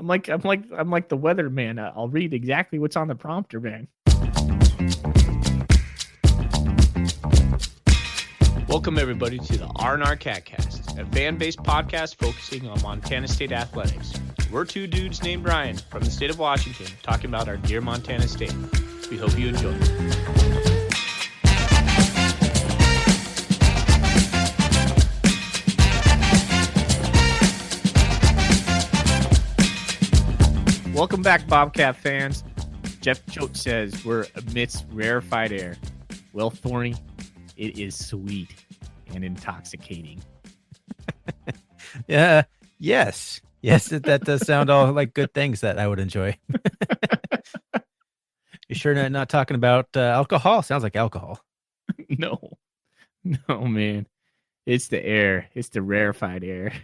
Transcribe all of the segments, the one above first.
I'm like the weatherman. I'll read exactly what's on the prompter, man. Welcome everybody to the R&R Catcast, a fan-based podcast focusing on Montana State athletics. We're two dudes named Ryan from the state of Washington talking about our dear Montana State. We hope you enjoy. Welcome back, Bobcat fans. Jeff Choate says we're amidst rarefied air. Well, Thorny, it is sweet and intoxicating. Yeah. Yes. That does sound all like good things that I would enjoy. You sure not talking about alcohol? Sounds like alcohol. No, man. It's the air. It's the rarefied air.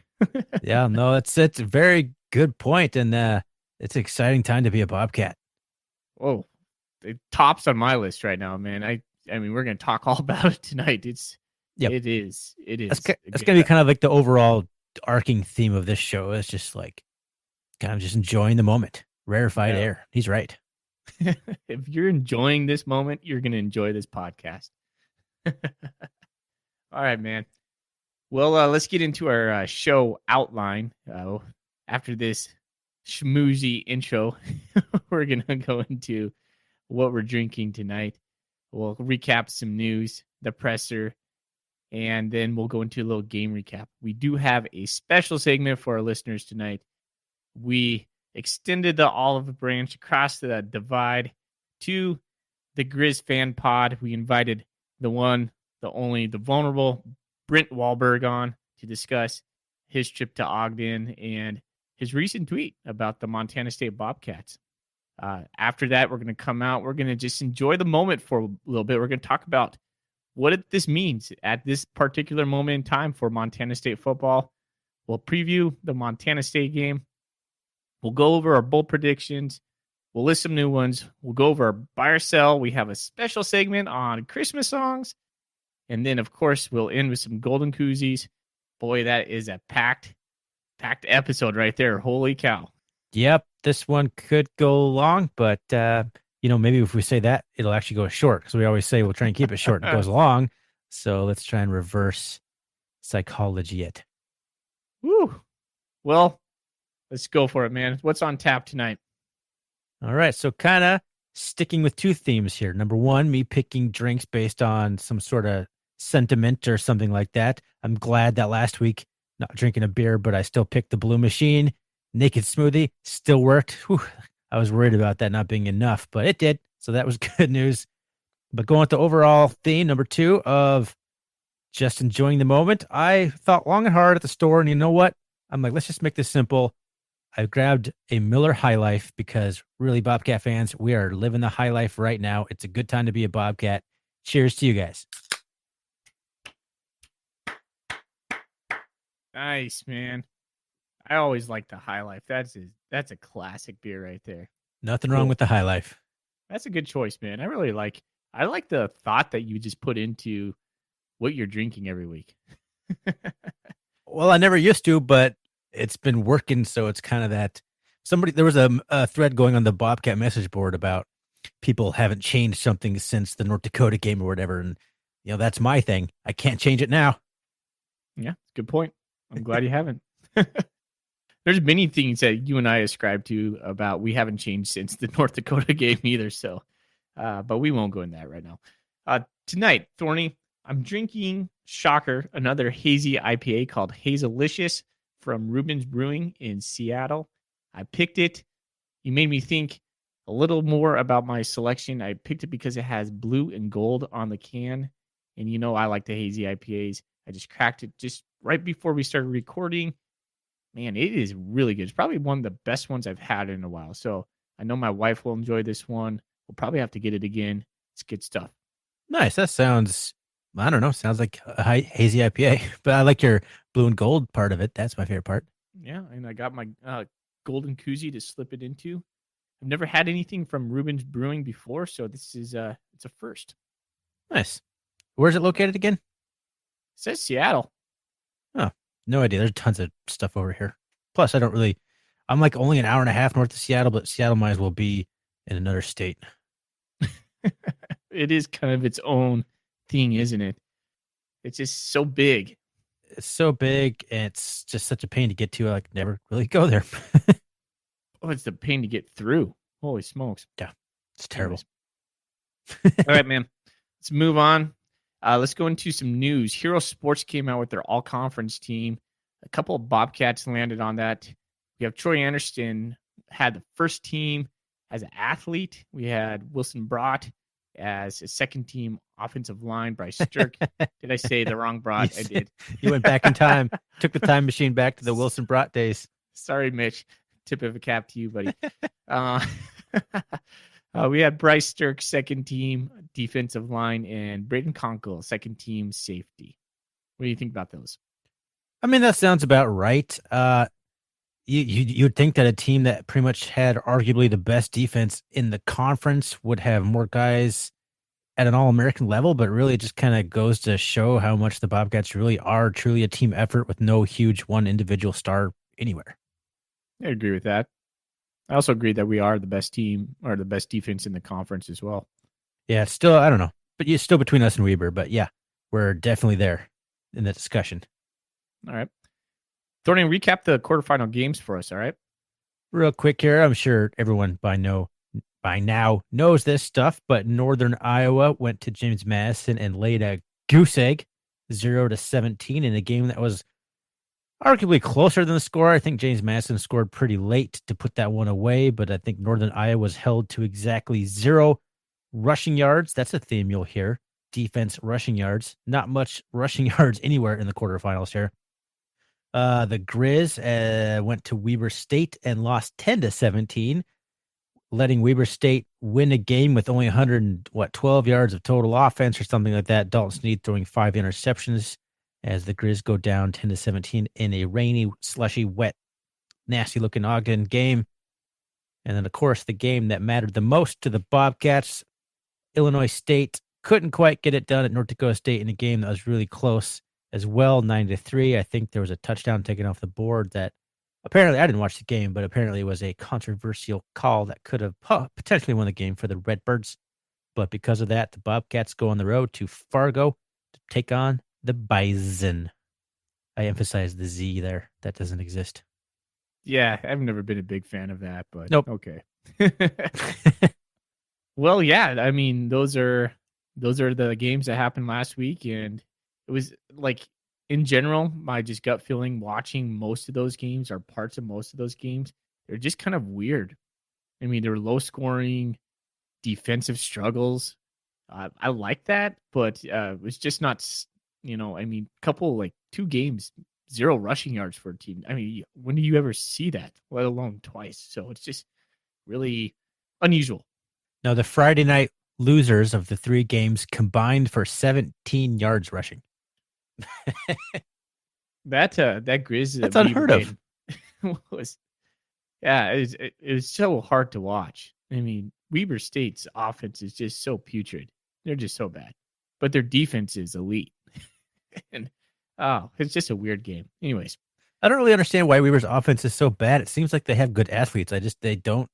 Yeah, no, it's a very good point, and it's an exciting time to be a Bobcat. Oh, it tops on my list right now, man. I mean, we're going to talk all about it tonight. It is. It's going to be kind of like the overall arcing theme of this show. It's just like kind of just enjoying the moment. Rarefied air. He's right. If you're enjoying this moment, you're going to enjoy this podcast. All right, man. Well, let's get into our show outline. After this schmoozy intro, we're going to go into what we're drinking tonight. We'll recap some news, the presser, and then we'll go into a little game recap. We do have a special segment for our listeners tonight. We extended the olive branch across the divide to the GrizFanPod. We invited the one, the only, the vulnerable Brint Wahlberg on to discuss his trip to Ogden and his recent tweet about the Montana State Bobcats. After that, we're going to come out. We're going to just enjoy the moment for a little bit. We're going to talk about what this means at this particular moment in time for Montana State football. We'll preview the Montana State game. We'll go over our bowl predictions. We'll list some new ones. We'll go over our buy or sell. We have a special segment on Christmas songs. And then, of course, we'll end with some golden koozies. Boy, that is a packed episode right there. Holy cow. Yep, this one could go long, but maybe if we say that, it'll actually go short, because we always say we'll try and keep it short. It goes long, so let's try and reverse psychology it. Woo. Well, let's go for it, man. What's on tap tonight? All right, so kind of sticking with two themes here. Number one, me picking drinks based on some sort of sentiment or something like that. I'm glad that last week, not drinking a beer, but I still picked the Blue Machine Naked Smoothie. Still worked. Whew. I was worried about that not being enough, but it did. So that was good news. But going with the overall theme, number two, of just enjoying the moment, I thought long and hard at the store, and you know what? I'm like, let's just make this simple. I grabbed a Miller High Life because really, Bobcat fans, we are living the high life right now. It's a good time to be a Bobcat. Cheers to you guys. Nice, man. I always like the High Life. That's a classic beer right there. Nothing wrong with the High Life. That's a good choice, man. I like the thought that you just put into what you're drinking every week. Well, I never used to, but it's been working. So it's kind of that there was a thread going on the Bobcat message board about people haven't changed something since the North Dakota game or whatever. And, that's my thing. I can't change it now. Yeah, good point. I'm glad you haven't. There's many things that you and I ascribe to about we haven't changed since the North Dakota game either. So, but we won't go in that right now. Tonight, Thorny, I'm drinking, shocker, another hazy IPA called Hazelicious from Rubens Brewing in Seattle. I picked it. You made me think a little more about my selection. I picked it because it has blue and gold on the can. And I like the hazy IPAs. I just cracked it just right before we started recording. Man, it is really good. It's probably one of the best ones I've had in a while. So I know my wife will enjoy this one. We'll probably have to get it again. It's good stuff. Nice. That sounds, I don't know, sounds like a hazy IPA. But I like your blue and gold part of it. That's my favorite part. Yeah, and I got my golden koozie to slip it into. I've never had anything from Rubens Brewing before, so this is it's a first. Nice. Where's it located again? It says Seattle. Oh, no idea. There's tons of stuff over here. Plus, I don't really I'm like only an hour and a half north of Seattle, but Seattle might as well be in another state. It is kind of its own thing, isn't it? It's just so big. It's so big, and it's just such a pain to get to. I like never really go there. Oh, it's the pain to get through. Holy smokes. Yeah, it's terrible. All right, man. Let's move on. Let's go into some news. Hero Sports came out with their all-conference team. A couple of Bobcats landed on that. We have Troy Anderson had the first team as an athlete. We had Wilson Brott as a second team offensive line. Bryce Stirk. Did I say the wrong Brott? Yes. I did. You went back in time. Took the time machine back to the Wilson Brott days. Sorry, Mitch. Tip of a cap to you, buddy. We had Bryce Stirk, second team defensive line, and Braden Conkle, second team safety. What do you think about those? I mean, that sounds about right. You'd think that a team that pretty much had arguably the best defense in the conference would have more guys at an All-American level, but really it just kind of goes to show how much the Bobcats really are truly a team effort with no huge one individual star anywhere. I agree with that. I also agree that we are the best team or the best defense in the conference as well. Yeah, it's still, I don't know, but you're still between us and Weber, but yeah, we're definitely there in the discussion. All right. Thornton, recap the quarterfinal games for us, all right? Real quick here, I'm sure everyone by now knows this stuff, but Northern Iowa went to James Madison and laid a goose egg 0-17 in a game that was arguably closer than the score. I think James Madison scored pretty late to put that one away, but I think Northern Iowa was held to exactly 0 rushing yards. That's a theme you'll hear. Defense rushing yards. Not much rushing yards anywhere in the quarterfinals here. The Griz went to Weber State and lost 10-17, letting Weber State win a game with only 12 yards of total offense or something like that. Dalton Snead throwing 5 interceptions as the Griz go down 10-17 in a rainy, slushy, wet, nasty-looking Ogden game. And then, of course, the game that mattered the most to the Bobcats, Illinois State couldn't quite get it done at North Dakota State in a game that was really close as well, 9-3. I think there was a touchdown taken off the board that apparently, I didn't watch the game, but apparently it was a controversial call that could have potentially won the game for the Redbirds. But because of that, the Bobcats go on the road to Fargo to take on the Bison. I emphasize the Z there. That doesn't exist. Yeah, I've never been a big fan of that, but nope. Okay. Well, yeah, I mean, those are the games that happened last week, and it was like, in general, my just gut feeling watching most of those games or parts of most of those games, they're just kind of weird. I mean, they're low scoring, defensive struggles. I like that, but it was just not, couple, like 2 games, 0 rushing yards for a team. I mean, when do you ever see that, let alone twice? So it's just really unusual. Now, the Friday night losers of the 3 games combined for 17 yards rushing. that Griz, that's unheard of. It was so hard to watch. I mean, Weber State's offense is just so putrid. They're just so bad, but their defense is elite. And it's just a weird game. Anyways, I don't really understand why Weber's offense is so bad. It seems like they have good athletes. They don't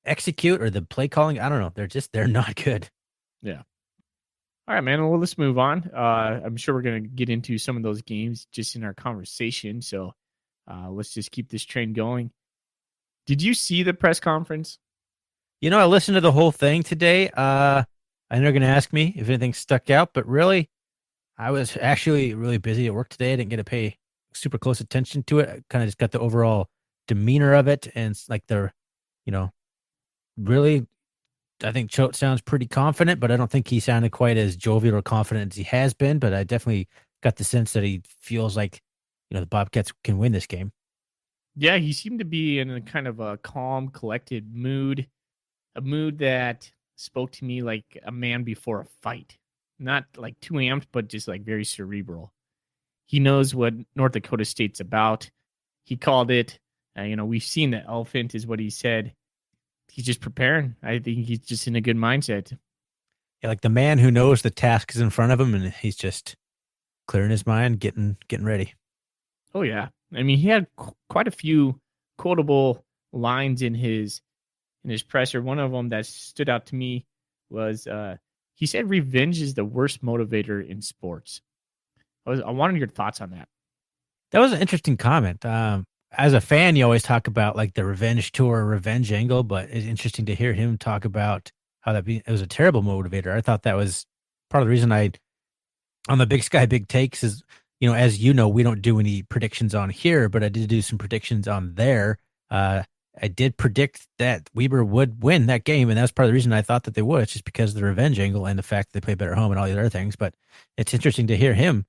execute, or the play calling, I don't know. They're not good. Yeah. All right, man. Well, let's move on. I'm sure we're going to get into some of those games just in our conversation. So let's just keep this train going. Did you see the press conference? I listened to the whole thing today. I know you're going to ask me if anything stuck out, but really, I was actually really busy at work today. I didn't get to pay super close attention to it. I kind of just got the overall demeanor of it. And it's like really, I think Choate sounds pretty confident, but I don't think he sounded quite as jovial or confident as he has been. But I definitely got the sense that he feels like, the Bobcats can win this game. Yeah, he seemed to be in a kind of a calm, collected mood, a mood that spoke to me like a man before a fight. Not like too amped, but just like very cerebral. He knows what North Dakota State's about. He called it. We've seen the elephant is what he said. He's just preparing. I think he's just in a good mindset. Yeah, like the man who knows the task is in front of him, and he's just clearing his mind, getting ready. Oh, yeah. I mean, he had quite a few quotable lines in his presser. One of them that stood out to me was he said revenge is the worst motivator in sports. I wanted your thoughts on that. That was an interesting comment. As a fan, you always talk about like the revenge tour, revenge angle, but it's interesting to hear him talk about how it was a terrible motivator. I thought that was part of the reason on the Big Sky Big Takes is, as you know, we don't do any predictions on here, but I did do some predictions on there. I did predict that Weber would win that game, and that's part of the reason I thought that they would. It's just because of the revenge angle and the fact that they play better at home and all these other things. But it's interesting to hear him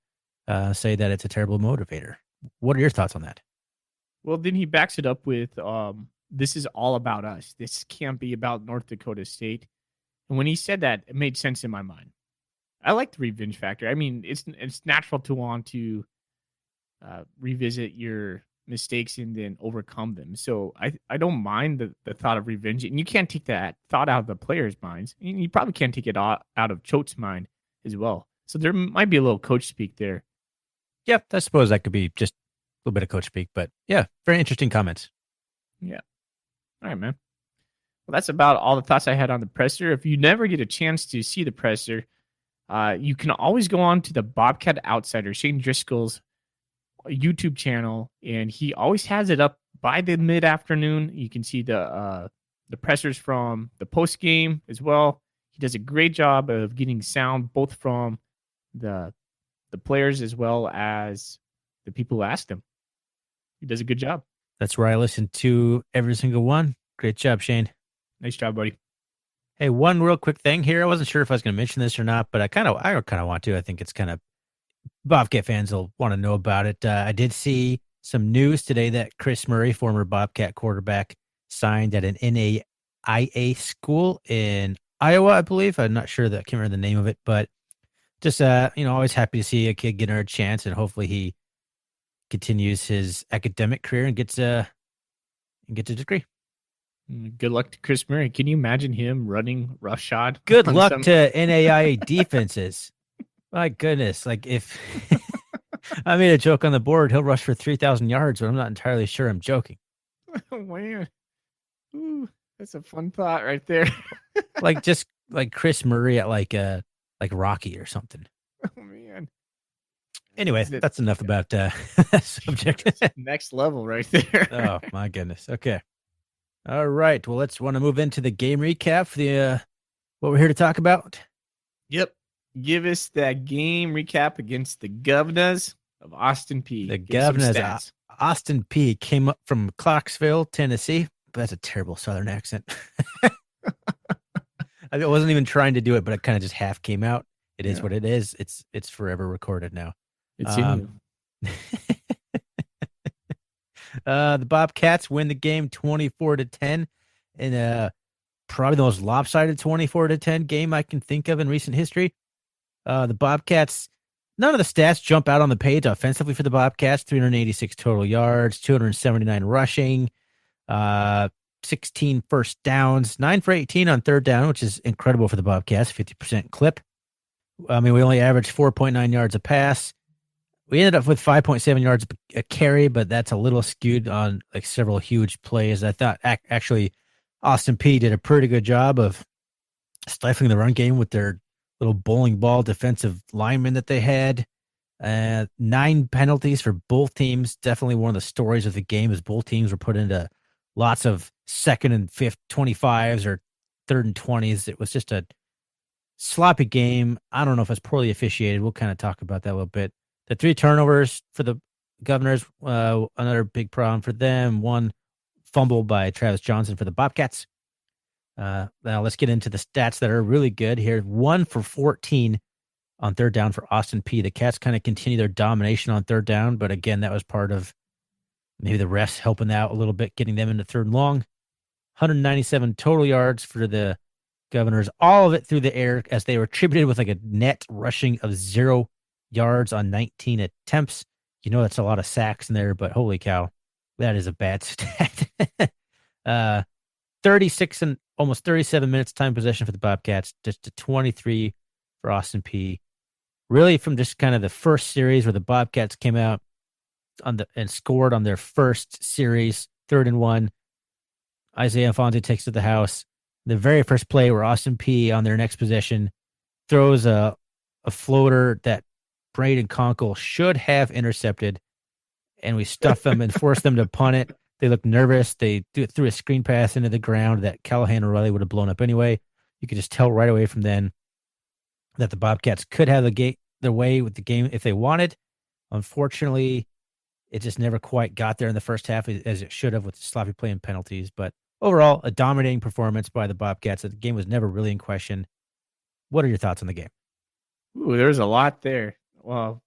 say that it's a terrible motivator. What are your thoughts on that? Well, then he backs it up with, this is all about us. This can't be about North Dakota State. And when he said that, it made sense in my mind. I like the revenge factor. I mean, it's natural to want to revisit your mistakes and then overcome them. So I don't mind the thought of revenge. And you can't take that thought out of the players' minds. And you probably can't take it out of Choate's mind as well. So there might be a little coach speak there. Yeah, I suppose that could be just a little bit of coach speak. But yeah, very interesting comments. Yeah. All right, man. Well, that's about all the thoughts I had on the presser. If you never get a chance to see the presser, you can always go on to the Bobcat Outsider, Shane Driscoll's YouTube channel, and he always has it up by the mid-afternoon. You can see the pressers from the post game as well. He does a great job of getting sound both from the players as well as the people who asked him. He does a good job. That's where I listen to every single one. Great job, Shane. Nice job, buddy. Hey, one real quick thing here. I wasn't sure if I was going to mention this or not, but I kind of want to. I think it's kind of Bobcat fans will want to know about it. I did see some news today that Chris Murray, former Bobcat quarterback, signed at an NAIA school in Iowa, I believe. I'm not sure I can't remember the name of it, but just always happy to see a kid getting a chance, and hopefully he continues his academic career and gets a degree. Good luck to Chris Murray. Can you imagine him running roughshod? Good luck to NAIA defenses. My goodness. Like if I made a joke on the board, he'll rush for 3,000 yards, but I'm not entirely sure I'm joking. Oh, man. Ooh, that's a fun thought right there. Just like Chris Murray at like Rocky or something. Oh, man. Anyway, that's enough about that subject. Next level right there. Oh, my goodness. Okay. All right. Well, let's want to move into the game recap for the what we're here to talk about. Yep. Give us that game recap against the Governors of Austin Peay. The Governors Austin Peay came up from Clarksville, Tennessee. That's a terrible Southern accent. I wasn't even trying to do it, but it kind of just half came out. It is what it is. It's forever recorded now. It's in you. The Bobcats win the game 24-10 in probably the most lopsided 24-10 game I can think of in recent history. The Bobcats, none of the stats jump out on the page offensively for the Bobcats. 386 total yards, 279 rushing, 16 first downs, 9 for 18 on third down, which is incredible for the Bobcats, 50% clip. I mean, we only averaged 4.9 yards a pass. We ended up with 5.7 yards a carry, but that's a little skewed on like several huge plays. I thought actually Austin Peay did a pretty good job of stifling the run game with their little bowling ball defensive linemen that they had. 9 penalties for both teams. Definitely one of the stories of the game is both teams were put into lots of 2nd and 5th 25s or 3rd and 20s. It was just a sloppy game. I don't know if it's poorly officiated. We'll kind of talk about that a little bit. The 3 turnovers for the Governors, another big problem for them. 1 fumble by Travis Johnson for the Bobcats. Now let's get into the stats that are really good here. 1 for 14 on third down for Austin Peay. The Cats kind of continue their domination on third down, but again, that was part of maybe the refs helping out a little bit, getting them into 3rd and long. 197 total yards for the Governors, all of it through the air, as they were attributed with like a net rushing of 0 yards on 19 attempts. You know, that's a lot of sacks in there, but holy cow, that is a bad stat. 36 and almost 37 minutes time possession for the Bobcats, just to 23 for Austin Peay. Really from just kind of the first series where the Bobcats came out and scored on their first series, 3rd and 1. Isaiah Fonte takes to the house. The very first play where Austin Peay on their next possession throws a floater that Braden Conkle should have intercepted, and we stuff them and force them to punt it. They look nervous. They threw a screen pass into the ground that Callahan or Riley would have blown up anyway. You could just tell right away from then that the Bobcats could have their way with the game if they wanted. Unfortunately, it just never quite got there in the first half as it should have with sloppy play and penalties. But overall, a dominating performance by the Bobcats. The game was never really in question. What are your thoughts on the game? Ooh, there's a lot there. Well,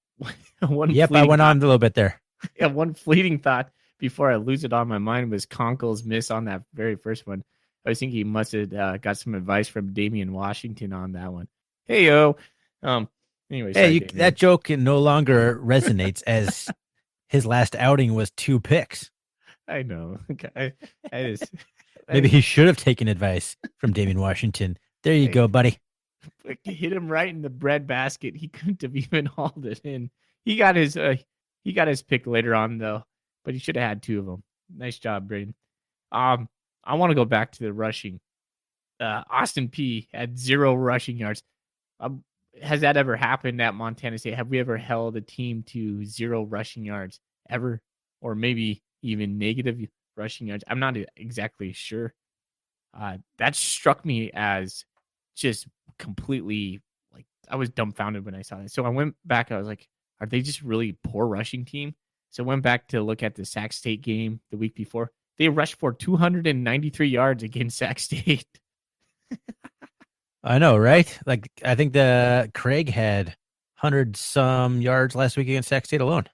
I went on a little bit there. Yeah, one fleeting thought before I lose it on my mind was Conkle's miss on that very first one. I was thinking he must have got some advice from Damian Washington on that one. Hey, yo. Anyway, hey, that joke no longer resonates as his last outing was 2 picks. I know. Maybe he should have taken advice from Damian Washington. There you go, buddy. Hit him right in the bread basket. He couldn't have even hauled it in. He got his pick later on though, but he should have had 2 of them. Nice job, Braden. I want to go back to the rushing. Austin Peay had 0 rushing yards. Has that ever happened at Montana State? Have we ever held a team to 0 rushing yards ever, or maybe even negative rushing yards? I'm not exactly sure. That struck me as just completely, like, I was dumbfounded when I saw that. So I went back. I was like, are they just really poor rushing team? So I went back to look at the Sac State game the week before. They rushed for 293 yards against Sac State. I know, right? Like, I think the Craig had 100-some yards last week against Sac State alone.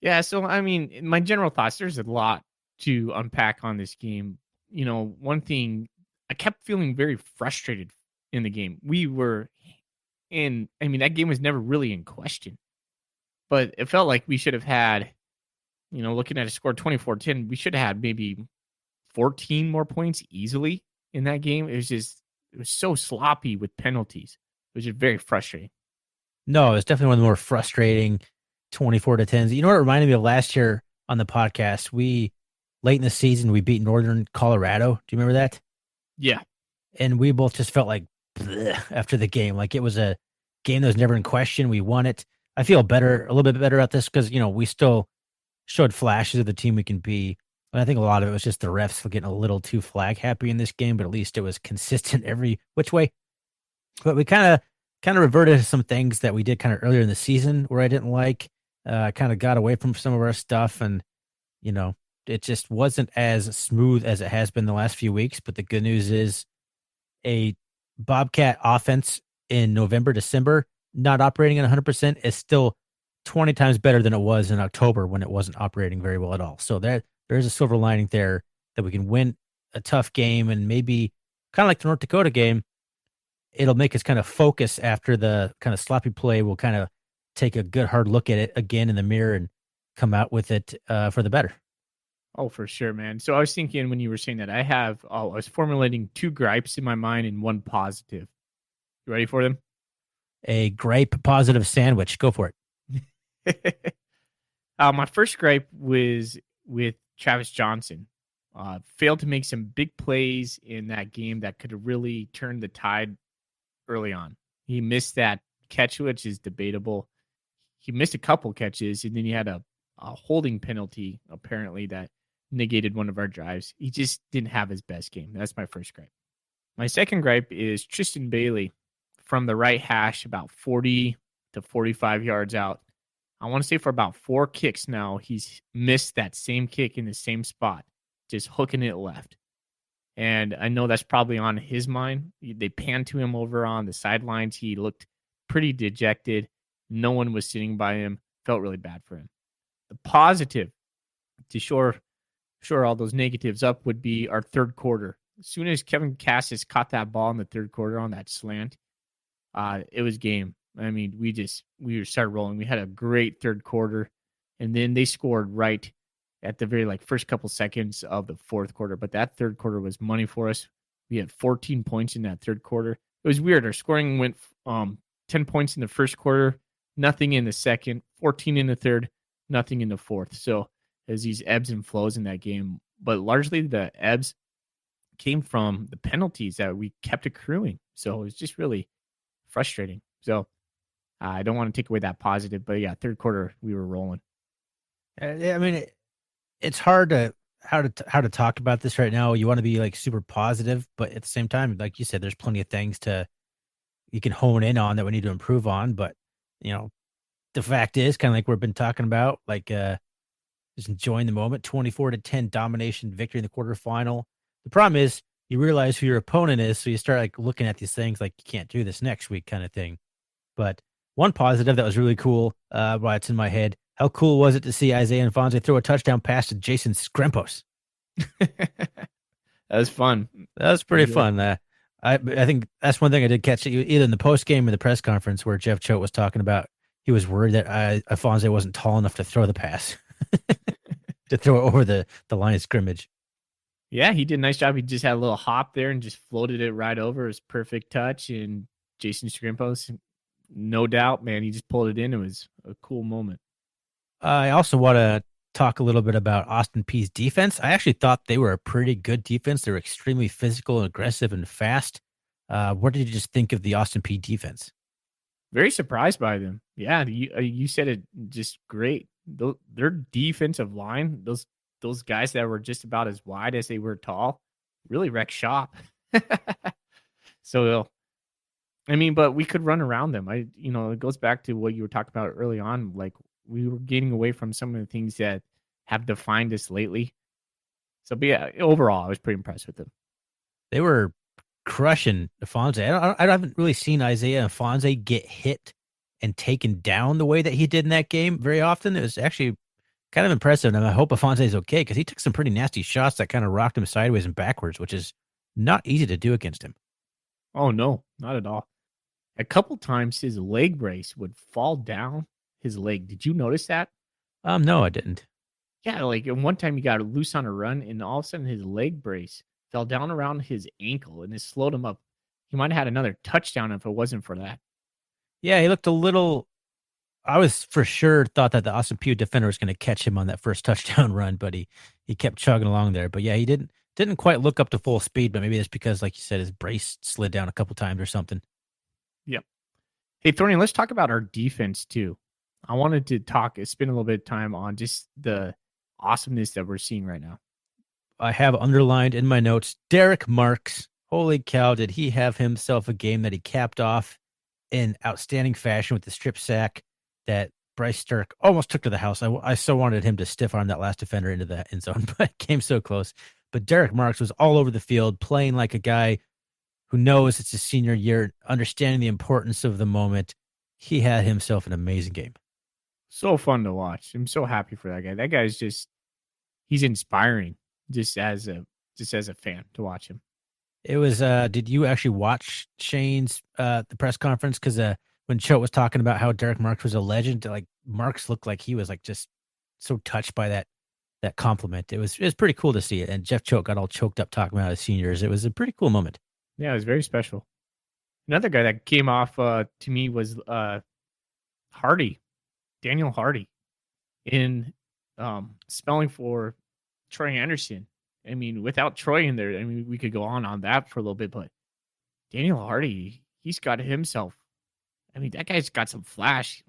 Yeah, so, I mean, my general thoughts, there's a lot to unpack on this game. You know, one thing, I kept feeling very frustrated in the game. That game was never really in question. But it felt like we should have had, looking at a score 24-10, we should have had maybe 14 more points easily in that game. It was so sloppy with penalties. It was just very frustrating. No, it's definitely one of the more frustrating 24-10s. You know what it reminded me of last year on the podcast? Late in the season, we beat Northern Colorado. Do you remember that? Yeah. And we both just felt like after the game. Like it was a game that was never in question. We won it. I feel a little bit better about this because, we still showed flashes of the team we can be. And I think a lot of it was just the refs getting a little too flag happy in this game, but at least it was consistent every which way. But we kind of reverted to some things that we did kind of earlier in the season where I didn't like. Kind of got away from some of our stuff, and it just wasn't as smooth as it has been the last few weeks. But the good news is a Bobcat offense in November, December, not operating at 100% is still 20 times better than it was in October when it wasn't operating very well at all. So there's a silver lining there that we can win a tough game, and maybe kind of like the North Dakota game, it'll make us kind of focus after the kind of sloppy play. We'll kind of take a good hard look at it again in the mirror and come out with it for the better. Oh, for sure, man. So I was thinking when you were saying that, I was formulating 2 gripes in my mind and 1 positive. You ready for them? A gripe positive sandwich. Go for it. My first gripe was with Travis Johnson. Failed to make some big plays in that game that could have really turned the tide early on. He missed that catch, which is debatable. He missed a couple catches, and then he had a holding penalty, apparently, that negated one of our drives. He just didn't have his best game. That's my first gripe. My second gripe is Tristan Bailey from the right hash, about 40 to 45 yards out. I want to say for about 4 kicks now, he's missed that same kick in the same spot, just hooking it left. And I know that's probably on his mind. They panned to him over on the sidelines. He looked pretty dejected. No one was sitting by him. Felt really bad for him. The positive, to shore all those negatives up, would be our third quarter. As soon as Kevin Cassis caught that ball in the third quarter on that slant, it was game. I mean, we started rolling. We had a great third quarter, and then they scored right at the very first couple seconds of the fourth quarter. But that third quarter was money for us. We had 14 points in that third quarter. It was weird. Our scoring went 10 points in the first quarter, nothing in the second, 14 in the third, nothing in the fourth. So as these ebbs and flows in that game, but largely the ebbs came from the penalties that we kept accruing. So it was just really frustrating. So I don't want to take away that positive, but yeah, third quarter we were rolling. I mean, it's hard to how to talk about this right now. You want to be like super positive, but at the same time, like you said, there's plenty of things you can hone in on that we need to improve on. But the fact is, kind of like we've been talking about, like just enjoying the moment. 24-10 domination victory in the quarterfinal. The problem is you realize who your opponent is, so you start like looking at these things like you can't do this next week, kind of thing. But one positive that was really cool, while it's in my head, how cool was it to see Isaiah Fonzie throw a touchdown pass to Jason Skrempos? That was fun. That was pretty fun. I think that's one thing I did catch either in the post game or the press conference where Jeff Choate was talking about he was worried that Fonzie wasn't tall enough to throw the pass, to throw it over the line of scrimmage. Yeah, he did a nice job. He just had a little hop there and just floated it right over. It was perfect touch. And Jason Skrempos, no doubt, man, he just pulled it in. It was a cool moment. I also want to talk a little bit about Austin Peay's defense. I actually thought they were a pretty good defense. They were extremely physical and aggressive and fast. What did you just think of the Austin Peay defense? Very surprised by them. Yeah, you said it just great. Their defensive line, those guys that were just about as wide as they were tall, really wrecked shop. So, I mean, but we could run around them. It goes back to what you were talking about early on. Like we were getting away from some of the things that have defined us lately. So, but yeah, overall, I was pretty impressed with them. They were crushing Fonzie. I haven't really seen Isaiah Fonzie get hit and taken down the way that he did in that game very often. It was actually kind of impressive, and I hope Afonso is okay because he took some pretty nasty shots that kind of rocked him sideways and backwards, which is not easy to do against him. Oh, no, not at all. A couple times his leg brace would fall down his leg. Did you notice that? No, I didn't. Yeah, like one time he got loose on a run, and all of a sudden his leg brace fell down around his ankle, and it slowed him up. He might have had another touchdown if it wasn't for that. Yeah, he looked a little. I was for sure thought that the Austin Peay defender was going to catch him on that first touchdown run, but he kept chugging along there. But yeah, he didn't quite look up to full speed, but maybe that's because, like you said, his brace slid down a couple times or something. Yep. Hey, Thorny, let's talk about our defense too. I wanted to spend a little bit of time on just the awesomeness that we're seeing right now. I have underlined in my notes, Derek Marks. Holy cow, did he have himself a game that he capped off in outstanding fashion with the strip sack that Bryce Sterk almost took to the house. I so wanted him to stiff arm that last defender into the end zone, but came so close. But Derek Marks was all over the field, playing like a guy who knows it's his senior year, understanding the importance of the moment. He had himself an amazing game. So fun to watch. I'm so happy for that guy. That guy's he's inspiring just as a fan to watch him. It was, did you actually watch Shane's, the press conference? Cause, when Choate was talking about how Derek Marks was a legend, like Marks looked like he was like just so touched by that compliment. It was pretty cool to see it. And Jeff Choate got all choked up talking about his seniors. It was a pretty cool moment. Yeah, it was very special. Another guy that came off to me was Daniel Hardy, in spelling for Troy Anderson. I mean, without Troy in there, I mean, we could go on that for a little bit, but Daniel Hardy, he's got himself. I mean, that guy's got some flash.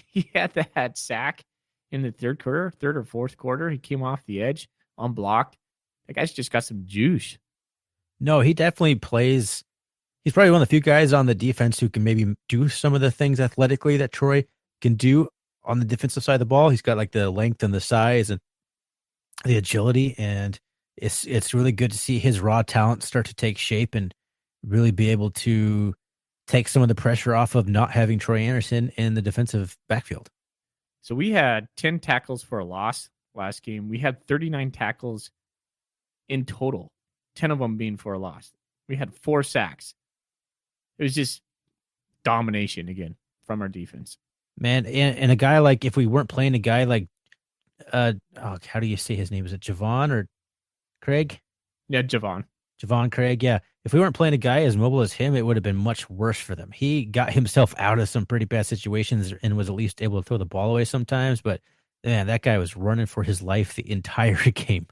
He had that sack in the third or fourth quarter. He came off the edge unblocked. That guy's just got some juice. No, he definitely plays. He's probably one of the few guys on the defense who can maybe do some of the things athletically that Troy can do on the defensive side of the ball. He's got like the length and the size and the agility, and it's really good to see his raw talent start to take shape and really be able to take some of the pressure off of not having Troy Anderson in the defensive backfield. So we had 10 tackles for a loss last game. We had 39 tackles in total, 10 of them being for a loss. We had 4 sacks. It was just domination again from our defense. Man, and a guy like, if we weren't playing a guy like, how do you say his name? Is it Javon or Craig? Yeah, Javon Craig, yeah. If we weren't playing a guy as mobile as him, it would have been much worse for them. He got himself out of some pretty bad situations and was at least able to throw the ball away sometimes. But man, that guy was running for his life the entire game.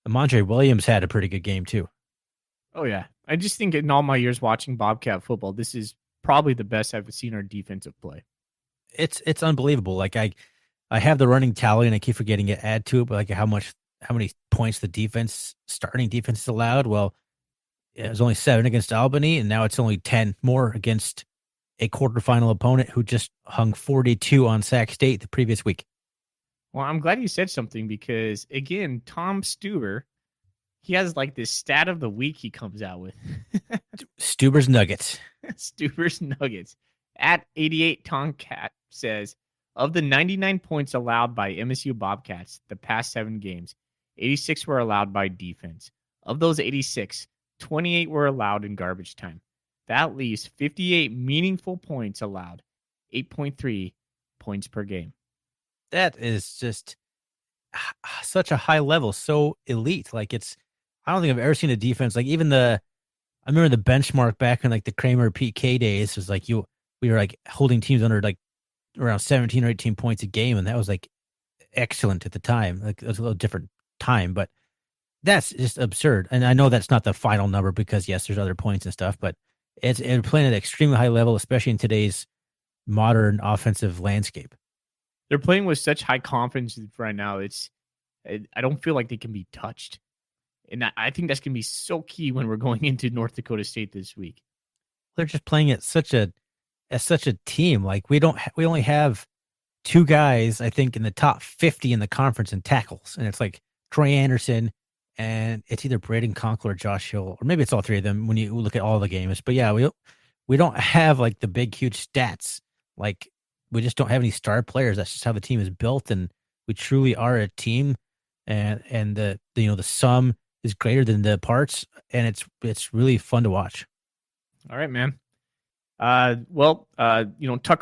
Amandre Williams had a pretty good game too. Oh yeah, I just think in all my years watching Bobcat football, this is probably the best I've seen our defensive play. It's unbelievable. Like I have the running tally and I keep forgetting to add to it, but like how many points the starting defense is allowed. Well, it was only 7 against Albany, and now it's only 10 more against a quarterfinal opponent who just hung 42 on Sac State the previous week. Well, I'm glad you said something because again, Tom Stuber, he has like this stat of the week he comes out with. Stuber's Nuggets. Stuber's Nuggets at 88 Tomcat says of the 99 points allowed by MSU Bobcats the past 7 games, 86 were allowed by defense. Of those 86, 28 were allowed in garbage time. That leaves 58 meaningful points allowed, 8.3 points per game. That is just such a high level, so elite. Like I don't think I've ever seen a defense like I remember the benchmark back in like the Kramer PK days was like we were like holding teams under like around 17 or 18 points a game, and that was like excellent at the time. Like it was a little different time, but that's just absurd. And I know that's not the final number because yes, there's other points and stuff, but it's playing at an extremely high level, especially in today's modern offensive landscape. They're playing with such high confidence right now. I don't feel like they can be touched. And I think that's going to be so key when we're going into North Dakota State this week. They're just playing at such a team. Like we only have 2 guys, I think, in the top 50 in the conference in tackles. And it's like Troy Anderson and it's either Braden Conkle or Josh Hill, or maybe it's all 3 of them when you look at all the games. But yeah, we don't have like the big, huge stats. Like we just don't have any star players. That's just how the team is built. And we truly are a team. And the sum is greater than the parts. And it's really fun to watch. All right, man. Tucker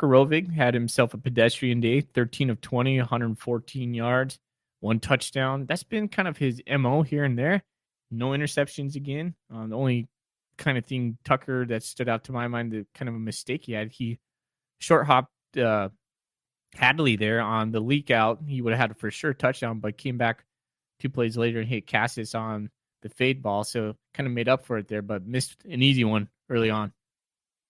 Rovig had himself a pedestrian day, 13 of 20, 114 yards, 1 touchdown. That's been kind of his MO here and there. No interceptions again. The only kind of thing Tucker that stood out to my mind, the kind of a mistake he short hopped Hadley there on the leak out. He would have had a for sure touchdown, but came back 2 plays later and hit Cassis on the fade ball. So kind of made up for it there, but missed an easy one early on.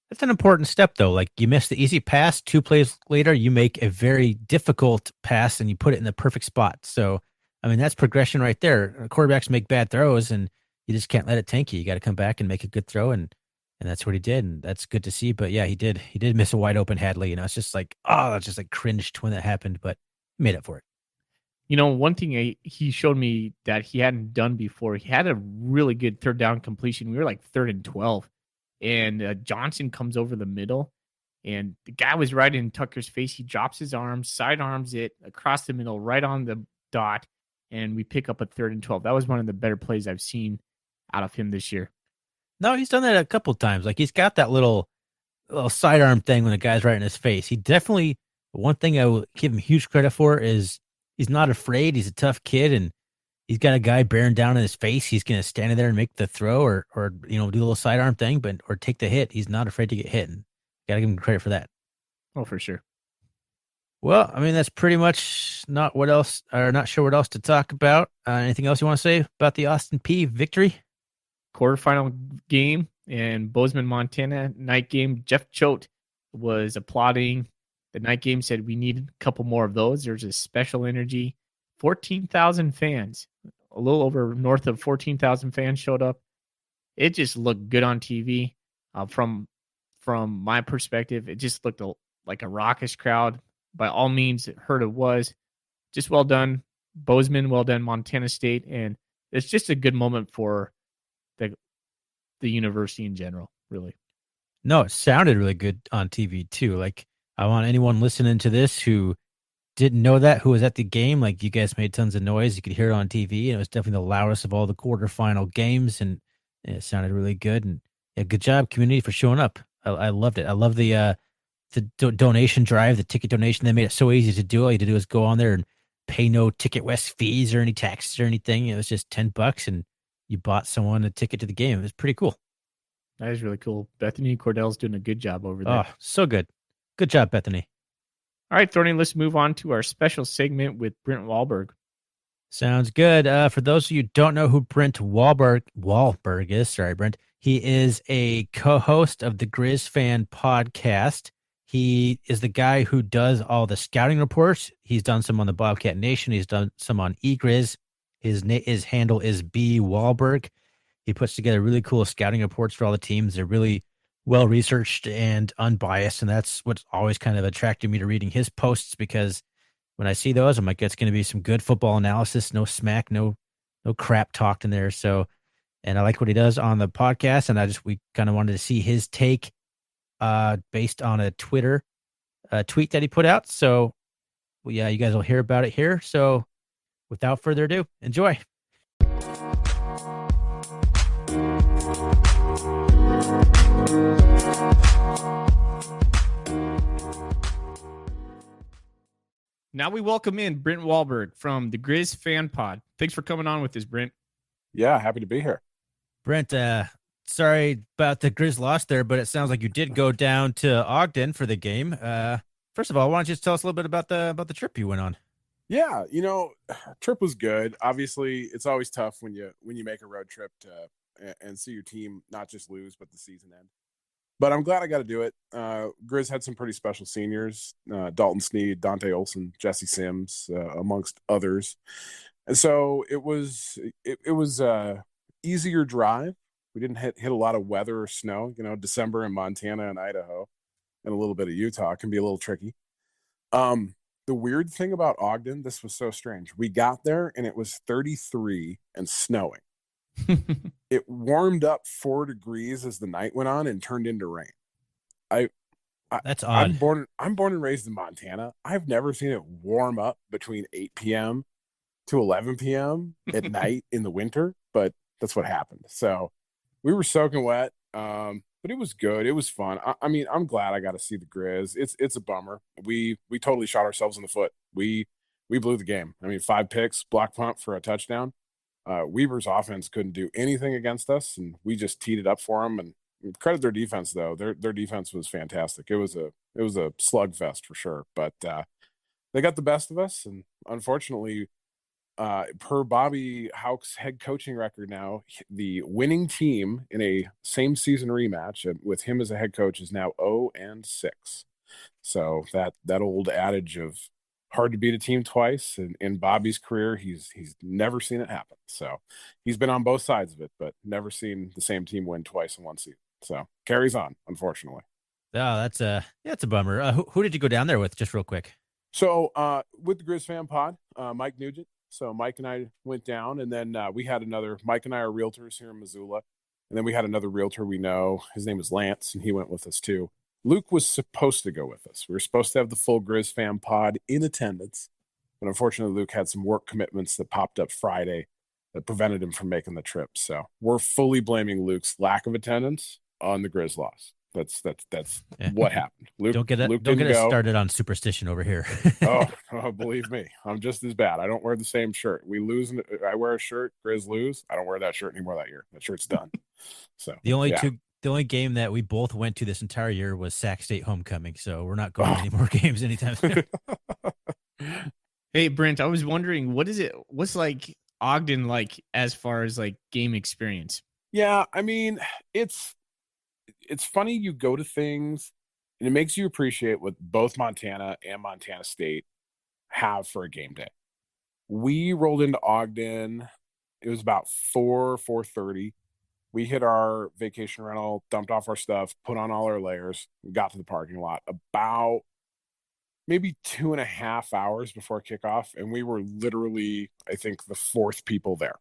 That's an important step, though. Like you miss the easy pass, 2 plays later, you make a very difficult pass and you put it in the perfect spot. So, I mean, that's progression right there. Quarterbacks make bad throws and you just can't let it tank you. You got to come back and make a good throw. And that's what he did. And that's good to see. But yeah, he did miss a wide open Hadley. It's just like, it's just like cringed when that happened, but he made up for it. One thing he showed me that he hadn't done before, he had a really good 3rd down completion. We were like 3rd and 12. And Johnson comes over the middle, and the guy was right in Tucker's face. He drops his arms, sidearms it across the middle, right on the dot, and we pick up a 3rd and 12. That was one of the better plays I've seen out of him this year. No, he's done that a couple of times. Like he's got that little sidearm thing when the guy's right in his face. He definitely, one thing I will give him huge credit for is he's not afraid. He's a tough kid, and he's got a guy bearing down in his face. He's going to stand there and make the throw or do a little sidearm thing, or take the hit. He's not afraid to get hit. And got to give him credit for that. Oh, for sure. Well, I mean, that's pretty much not sure what else to talk about. Anything else you want to say about the Austin Peay victory? Quarterfinal game in Bozeman, Montana, night game. Jeff Choate was applauding the night game, said we need a couple more of those. There's a special energy. 14,000 fans, a little over north of 14,000 fans showed up. It just looked good on TV. From my perspective, it just looked like a raucous crowd. By all means, heard it was. Just well done, Bozeman. Well done, Montana State. And it's just a good moment for the university in general, really. No, it sounded really good on TV too. Like I want anyone listening to this who didn't know that, who was at the game, like you guys made tons of noise. You could hear it on TV, and it was definitely the loudest of all the quarterfinal games, and it sounded really good. And yeah, good job, community, for showing up. I loved it. I love the donation drive, the ticket donation. They made it so easy to do. All you had to do is go on there and pay no Ticket West fees or any taxes or anything. It was just $10, and you bought someone a ticket to the game. It was pretty cool. That is really cool. Bethany Cordell's doing a good job over there. Oh, so good. Good job, Bethany. All right, Thorny, let's move on to our special segment with Brint Wahlberg. Sounds good. For those of you who don't know who Brint Wahlberg is, sorry, Brent, he is a co-host of the GrizFan podcast. He is the guy who does all the scouting reports. He's done some on the Bobcat Nation. He's done some on eGriz. His handle is B Wahlberg. He puts together really cool scouting reports for all the teams. They're really well researched and unbiased, and that's what's always kind of attracted me to reading his posts because when I see those, I'm like, it's going to be some good football analysis, no smack, no crap talked in there. So, and I like what he does on the podcast, and we kind of wanted to see his take based on a Twitter tweet that he put out. So, well, yeah, you guys will hear about it here. So, without further ado, enjoy. Now we welcome in Brint Wahlberg from the GrizFanPod. Thanks for coming on with us, Brint. Yeah, happy to be here. Brent, sorry about the Griz loss there, but it sounds like you did go down to Ogden for the game. First of all, why don't you just tell us a little bit about the trip you went on? Yeah, trip was good. Obviously, it's always tough when you make a road trip and see your team not just lose, but the season end. But I'm glad I got to do it. Griz had some pretty special seniors, Dalton Sneed, Dante Olson, Jesse Sims, amongst others. And so it was easier drive. We didn't hit a lot of weather or snow. December in Montana and Idaho and a little bit of Utah can be a little tricky. The weird thing about Ogden, this was so strange. We got there and it was 33 and snowing. It warmed up 4 degrees as the night went on and turned into rain. That's odd. I'm born and raised in Montana. I've never seen it warm up between 8 p.m. to 11 p.m. at night in the winter, but that's what happened. So we were soaking wet, but it was good. It was fun. I mean, I'm glad I got to see the Griz. It's a bummer. We totally shot ourselves in the foot. We blew the game. I mean, 5 picks, block punt for a touchdown. Weber's offense couldn't do anything against us, and we just teed it up for them. And credit their defense, though. Their defense was fantastic. It was a slugfest for sure. But they got the best of us, and unfortunately, per Bobby Houck's head coaching record now, the winning team in a same season rematch with him as a head coach is now 0-6. So that old adage of hard to beat a team twice. In Bobby's career, he's never seen it happen. So he's been on both sides of it, but never seen the same team win twice in one season. So carries on, unfortunately. Oh, that's a bummer. Who did you go down there with, just real quick? So with the GrizFanPod, Mike Nugent. So Mike and I went down, and then we had another. Mike and I are realtors here in Missoula, and then we had another realtor we know. His name is Lance, and he went with us too. Luke was supposed to go with us. We were supposed to have the full GrizFanPod in attendance, but unfortunately, Luke had some work commitments that popped up Friday that prevented him from making the trip. So we're fully blaming Luke's lack of attendance on the Griz loss. That's what happened. Luke, don't get us started on superstition over here. oh, believe me, I'm just as bad. I don't wear the same shirt. We lose. I wear a shirt. Griz lose. I don't wear that shirt anymore that year. That shirt's done. So the only game that we both went to this entire year was Sac State homecoming. So we're not going to any more games anytime soon. Hey, Brent, I was wondering, what's like Ogden like as far as like game experience? Yeah, I mean, it's funny. You go to things and it makes you appreciate what both Montana and Montana State have for a game day. We rolled into Ogden. It was about 4:30. We hit our vacation rental, dumped off our stuff, put on all our layers, got to the parking lot about maybe 2.5 hours before kickoff. And we were literally, I think, the 4th people there.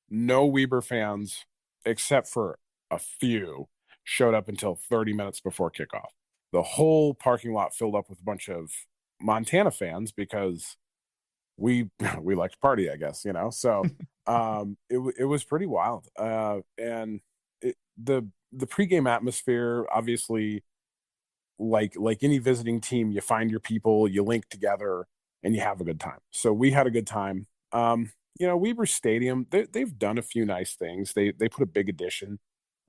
No Weber fans, except for a few, showed up until 30 minutes before kickoff. The whole parking lot filled up with a bunch of Montana fans because we like to party, I guess, So it was pretty wild. And the pregame atmosphere, obviously, like any visiting team, you find your people, you link together, and you have a good time. So we had a good time. Weber Stadium, they've done a few nice things. They put a big addition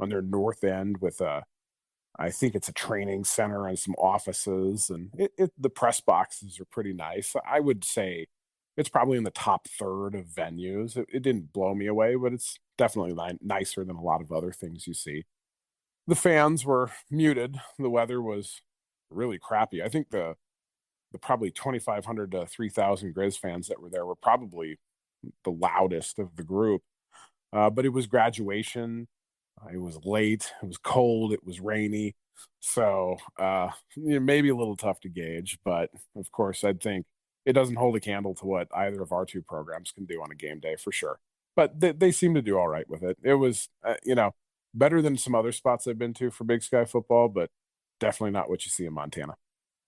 on their north end with I think it's a training center and some offices, and the press boxes are pretty nice. I would say it's probably in the top third of venues. It didn't blow me away, but it's definitely nicer than a lot of other things you see. The fans were muted. The weather was really crappy. I think the probably 2,500 to 3,000 Griz fans that were there were probably the loudest of the group. But it was graduation. It was late. It was cold. It was rainy. So maybe a little tough to gauge. But of course, I'd think it doesn't hold a candle to what either of our two programs can do on a game day for sure. But they seem to do all right with it. It was, better than some other spots I've been to for Big Sky football, but definitely not what you see in Montana.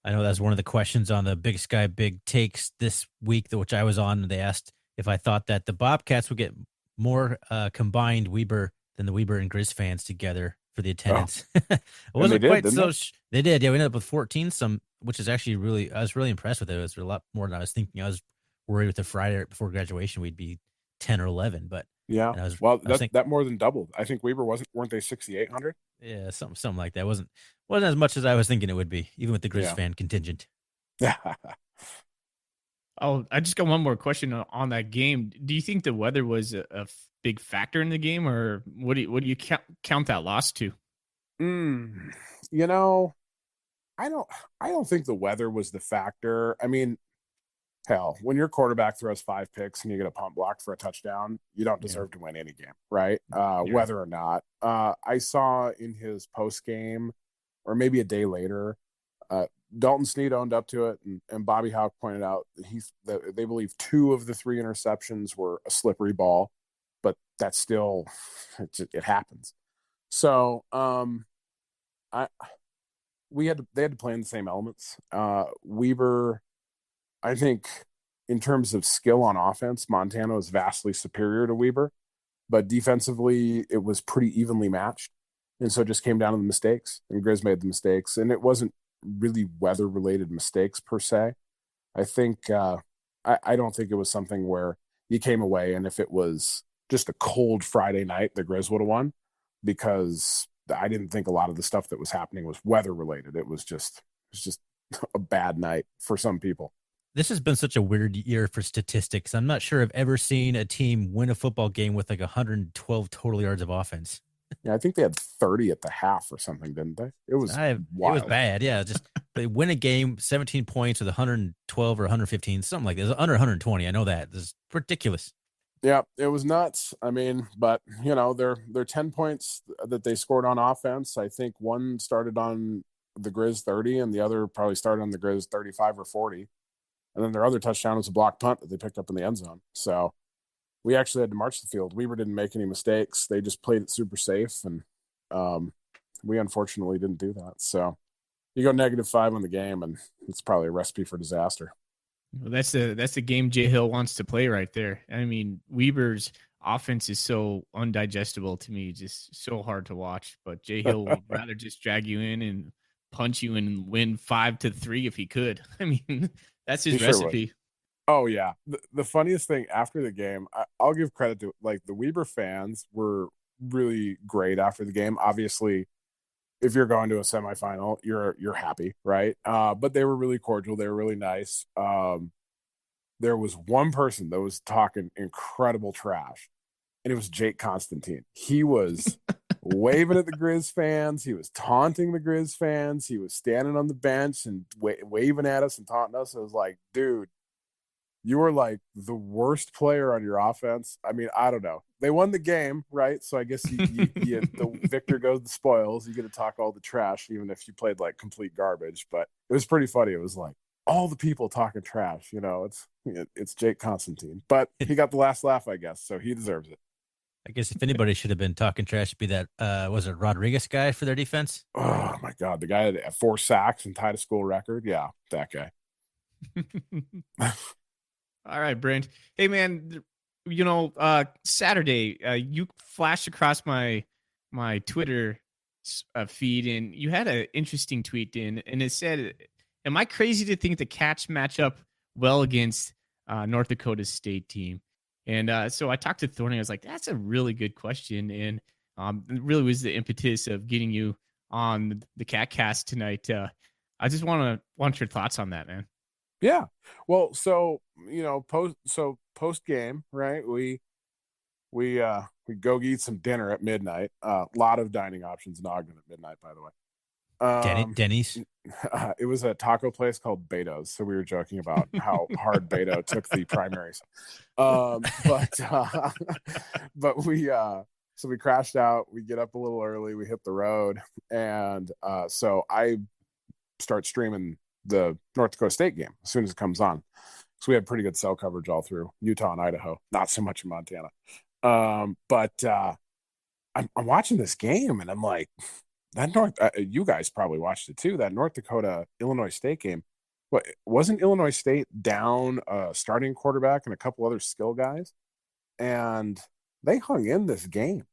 I know that's one of the questions on the Big Sky Big Takes this week, which I was on. They asked if I thought that the Bobcats would get more combined Weber than the Weber and Griz fans together for the attendance. It wasn't quite so. They did. Yeah, we ended up with 14, which is actually I was really impressed with it. It was a lot more than I was thinking. I was worried with the Friday before graduation we'd be 10 or 11, but yeah. That more than doubled. I think Weber weren't they 6,800? Yeah, something like that. Wasn't as much as I was thinking it would be, even with the Griz fan contingent. Oh, I just got one more question on that game. Do you think the weather was a big factor in the game, or what do you count that loss to? I don't think the weather was the factor. I mean, hell, when your quarterback throws 5 picks and you get a punt block for a touchdown, you don't deserve to win any game, right? Whether or not. I saw in his post game, or maybe a day later, Dalton Snead owned up to it, and Bobby Houck pointed out that they believe 2 of the 3 interceptions were a slippery ball, but that's still it happens. So they had to play in the same elements. Weber, I think, in terms of skill on offense, Montana was vastly superior to Weber, but defensively it was pretty evenly matched, and so it just came down to the mistakes, and Griz made the mistakes, and it wasn't really weather-related mistakes per se. I think I don't think it was something where you came away and if it was just a cold Friday night, the Griz would have won, because I didn't think a lot of the stuff that was happening was weather-related. It was just a bad night for some people. This has been such a weird year for statistics. I'm not sure I've ever seen a team win a football game with like 112 total yards of offense. Yeah, I think they had 30 at the half or something, didn't they? It was wild. It was bad. Yeah, just they win a game, 17 points with 112 or 115, something like this. Under 120. I know that. This is ridiculous. Yeah, it was nuts. I mean, but they're 10 points that they scored on offense. I think one started on the Griz 30, and the other probably started on the Griz 35 or 40. And then their other touchdown was a blocked punt that they picked up in the end zone. So we actually had to march the field. Weber didn't make any mistakes. They just played it super safe, and we unfortunately didn't do that. So you go -5 on the game, and it's probably a recipe for disaster. Well, that's the game Jay Hill wants to play right there. I mean, Weber's offense is so undigestible to me, just so hard to watch. But Jay Hill would rather just drag you in and punch you and win 5-3 if he could. I mean, that's his recipe. Sure. Oh yeah. The funniest thing after the game, I'll give credit to, like, the Weber fans were really great after the game. Obviously, if you're going to a semifinal, you're happy, right? But they were really cordial. They were really nice. There was one person that was talking incredible trash, and it was Jake Constantine. He was waving at the Griz fans. He was taunting the Griz fans. He was standing on the bench and waving at us and taunting us. I was like, dude, you were like the worst player on your offense. I mean, I don't know. They won the game, right? So I guess the victor goes the spoils. You get to talk all the trash, even if you played like complete garbage. But it was pretty funny. It was like all the people talking trash. It's Jake Constantine, but he got the last laugh, I guess. So he deserves it. I guess if anybody should have been talking trash, it'd be that was it Rodriguez guy for their defense? Oh my God, the guy that had 4 sacks and tied a school record. Yeah, that guy. All right, Brent. Hey, man. Saturday, you flashed across my Twitter feed, and you had an interesting tweet in, and it said, "Am I crazy to think the Cats match up well against North Dakota State team?" And so I talked to Thorny. I was like, "That's a really good question," and it really was the impetus of getting you on the Cat Cast tonight. I just want your thoughts on that, man. Yeah. Well, so post game, right? We go eat some dinner at midnight. A lot of dining options in Ogden at midnight, by the way. Denny's. It was a taco place called Beto's, so we were joking about how hard Beto took the primaries. But but so we crashed out. We get up a little early. We hit the road, and so I start streaming the North Dakota State game as soon as it comes on. So we had pretty good cell coverage all through Utah and Idaho, not so much in Montana. But I'm watching this game, and I'm like, you guys probably watched it too. That North Dakota Illinois State game. What wasn't Illinois State down starting quarterback and a couple other skill guys, and they hung in this game.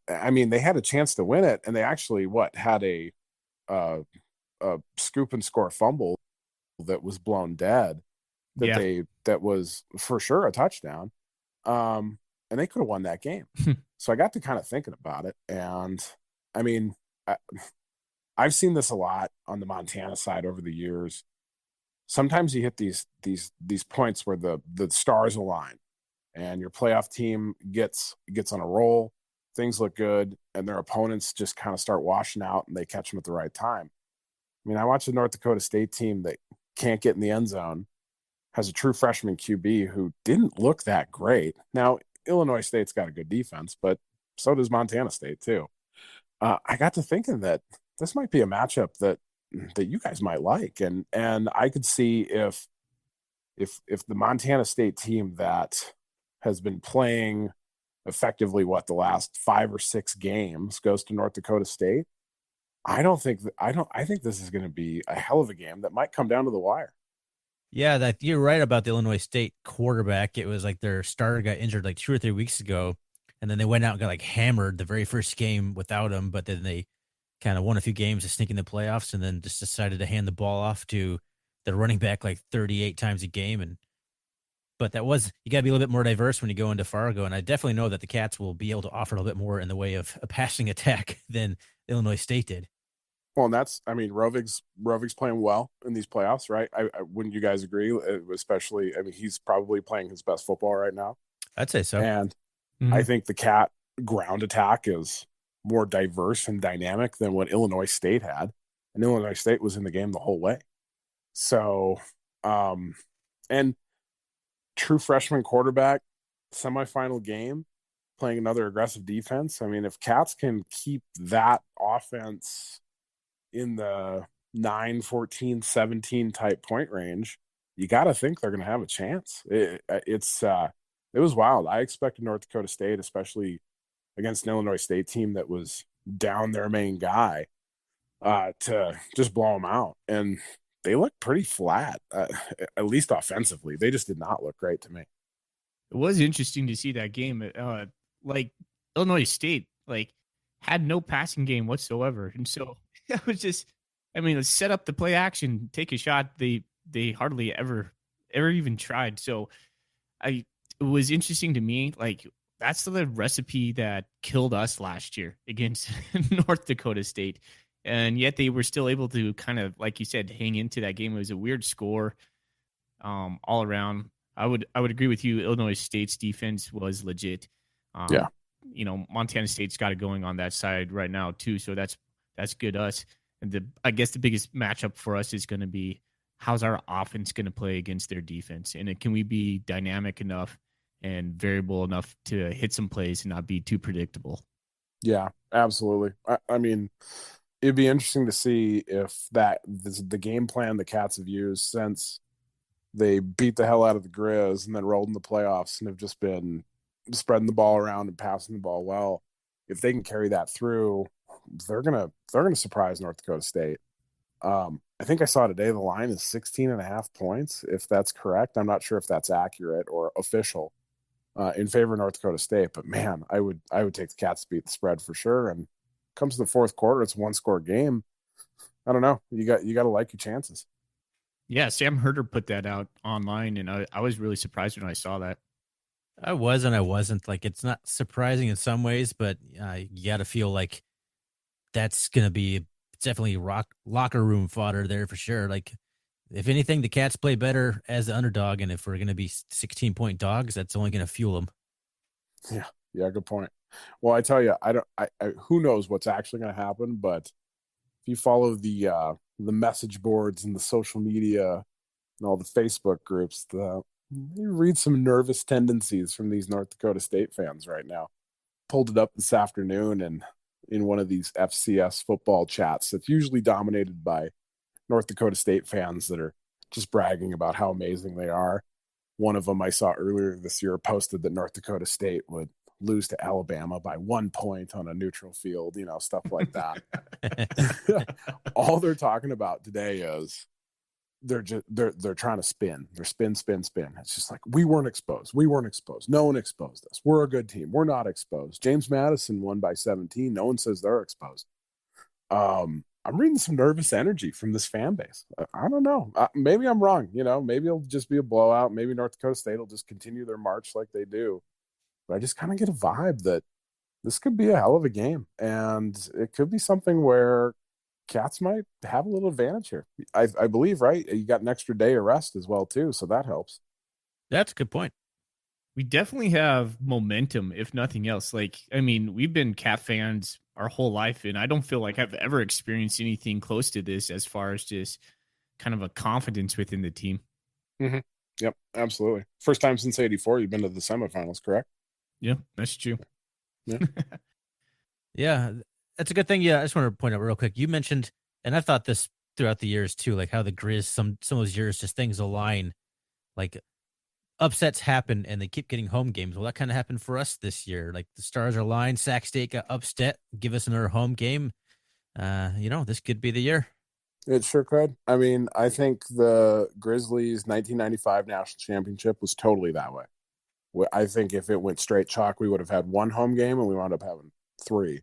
I mean, they had a chance to win it, and they actually had a scoop and score fumble that was blown dead. That was for sure a touchdown. And they could have won that game. So I got to kind of thinking about it, and I mean, I've seen this a lot on the Montana side over the years. Sometimes you hit these points where the stars align, and your playoff team gets on a roll. Things look good, and their opponents just kind of start washing out, and they catch them at the right time. I mean, I watched the North Dakota State team that can't get in the end zone, has a true freshman QB who didn't look that great. Now, Illinois State's got a good defense, but so does Montana State too. I got to thinking that this might be a matchup that you guys might like, and I could see if the Montana State team that has been playing effectively the last 5 or 6 games goes to North Dakota State. I think this is going to be a hell of a game that might come down to the wire. Yeah, that you're right about the Illinois State quarterback. It was like their starter got injured like 2 or 3 weeks ago, and then they went out and got like hammered the very first game without him. But then they kind of won a few games to sneak in the playoffs, and then just decided to hand the ball off to the running back like 38 times a game. But you got to be a little bit more diverse when you go into Fargo, and I definitely know that the Cats will be able to offer a little bit more in the way of a passing attack than Illinois State did. Well, and Rovig's playing well in these playoffs, right? I wouldn't you guys agree? Especially, I mean, he's probably playing his best football right now. I'd say so. And I think the Cat ground attack is more diverse and dynamic than what Illinois State had. And Illinois State was in the game the whole way. So, and true freshman quarterback, semifinal game, playing another aggressive defense. I mean, if Cats can keep that offense in the 9, 14, 17 type point range, you got to think they're going to have a chance. It was wild. I expected North Dakota State, especially against an Illinois State team that was down their main guy, to just blow them out. And they looked pretty flat, at least offensively. They just did not look great to me. It was interesting to see that game. Like Illinois State, had no passing game whatsoever. And so that was just, I mean, let's set up the play action, take a shot. They hardly ever even tried. So it was interesting to me. That's the recipe that killed us last year against North Dakota State. And yet they were still able to kind of, like you said, hang into that game. It was a weird score all around. I would agree with you. Illinois State's defense was legit. Yeah. Montana State's got it going on that side right now too. So that's good us. And I guess the biggest matchup for us is going to be, how's our offense going to play against their defense? And can we be dynamic enough and variable enough to hit some plays and not be too predictable? Yeah, absolutely. I mean, it'd be interesting to see if the game plan the Cats have used since they beat the hell out of the Griz and then rolled in the playoffs and have just been spreading the ball around and passing the ball well. If they can carry that through, they're gonna surprise North Dakota State. I think I saw today the line is 16.5 points. If that's correct, I'm not sure if that's accurate or official in favor of North Dakota State. But man, I would take the Cats to beat the spread for sure. And comes to the fourth quarter, it's a 1-score game. I don't know. You got to like your chances. Yeah, Sam Herder put that out online, and I was really surprised when I saw that. I was and I wasn't. It's not surprising in some ways, but you got to feel like that's going to be definitely locker room fodder there for sure. If anything, the Cats play better as the underdog, and if we're going to be 16-point dogs, that's only going to fuel them. Yeah, good point. Well, I tell you, who knows what's actually going to happen, but if you follow the message boards and the social media and all the Facebook groups, you read some nervous tendencies from these North Dakota State fans right now. Pulled it up this afternoon, and in one of these FCS football chats that's usually dominated by North Dakota State fans that are just bragging about how amazing they are. One of them I saw earlier this year posted that North Dakota State would lose to Alabama by 1 point on a neutral field, stuff like that. All they're talking about today is they're trying to spin. They're spin. It's just like, we weren't exposed. No one exposed us. We're a good team. We're not exposed. James Madison won by 17. No one says they're exposed. I'm reading some nervous energy from this fan base. I don't know. Maybe I'm wrong. Maybe it'll just be a blowout. Maybe North Dakota State will just continue their march like they do. But I just kind of get a vibe that this could be a hell of a game. And it could be something where Cats might have a little advantage here. I believe, right? You got an extra day of rest as well, too. So that helps. That's a good point. We definitely have momentum, if nothing else. We've been Cat fans our whole life, and I don't feel like I've ever experienced anything close to this as far as just kind of a confidence within the team. Mm-hmm. Yep, absolutely. First time since '84 you've been to the semifinals, correct? Yeah, that's true. Yeah. Yeah, that's a good thing. Yeah, I just want to point out real quick. You mentioned, and I've thought this throughout the years too, like how the Griz, some of those years, just things align, like upsets happen and they keep getting home games. Well, that kind of happened for us this year. Like the stars are aligned. Sac State got upset, give us another home game. This could be the year. It sure could. I think the Grizzlies' 1995 national championship was totally that way. I think if it went straight chalk, we would have had one home game, and we wound up having 3.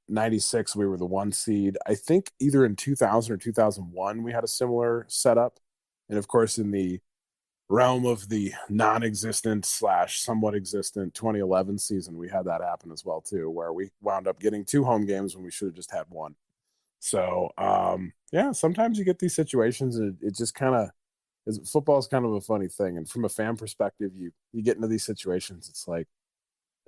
96, we were the 1 seed. I think either in 2000 or 2001, we had a similar setup. And of course, in the realm of the non-existent / somewhat existent 2011 season, we had that happen as well too, where we wound up getting 2 home games when we should have just had 1. So sometimes you get these situations, and it just kind of football is kind of a funny thing. And from a fan perspective, you get into these situations, it's like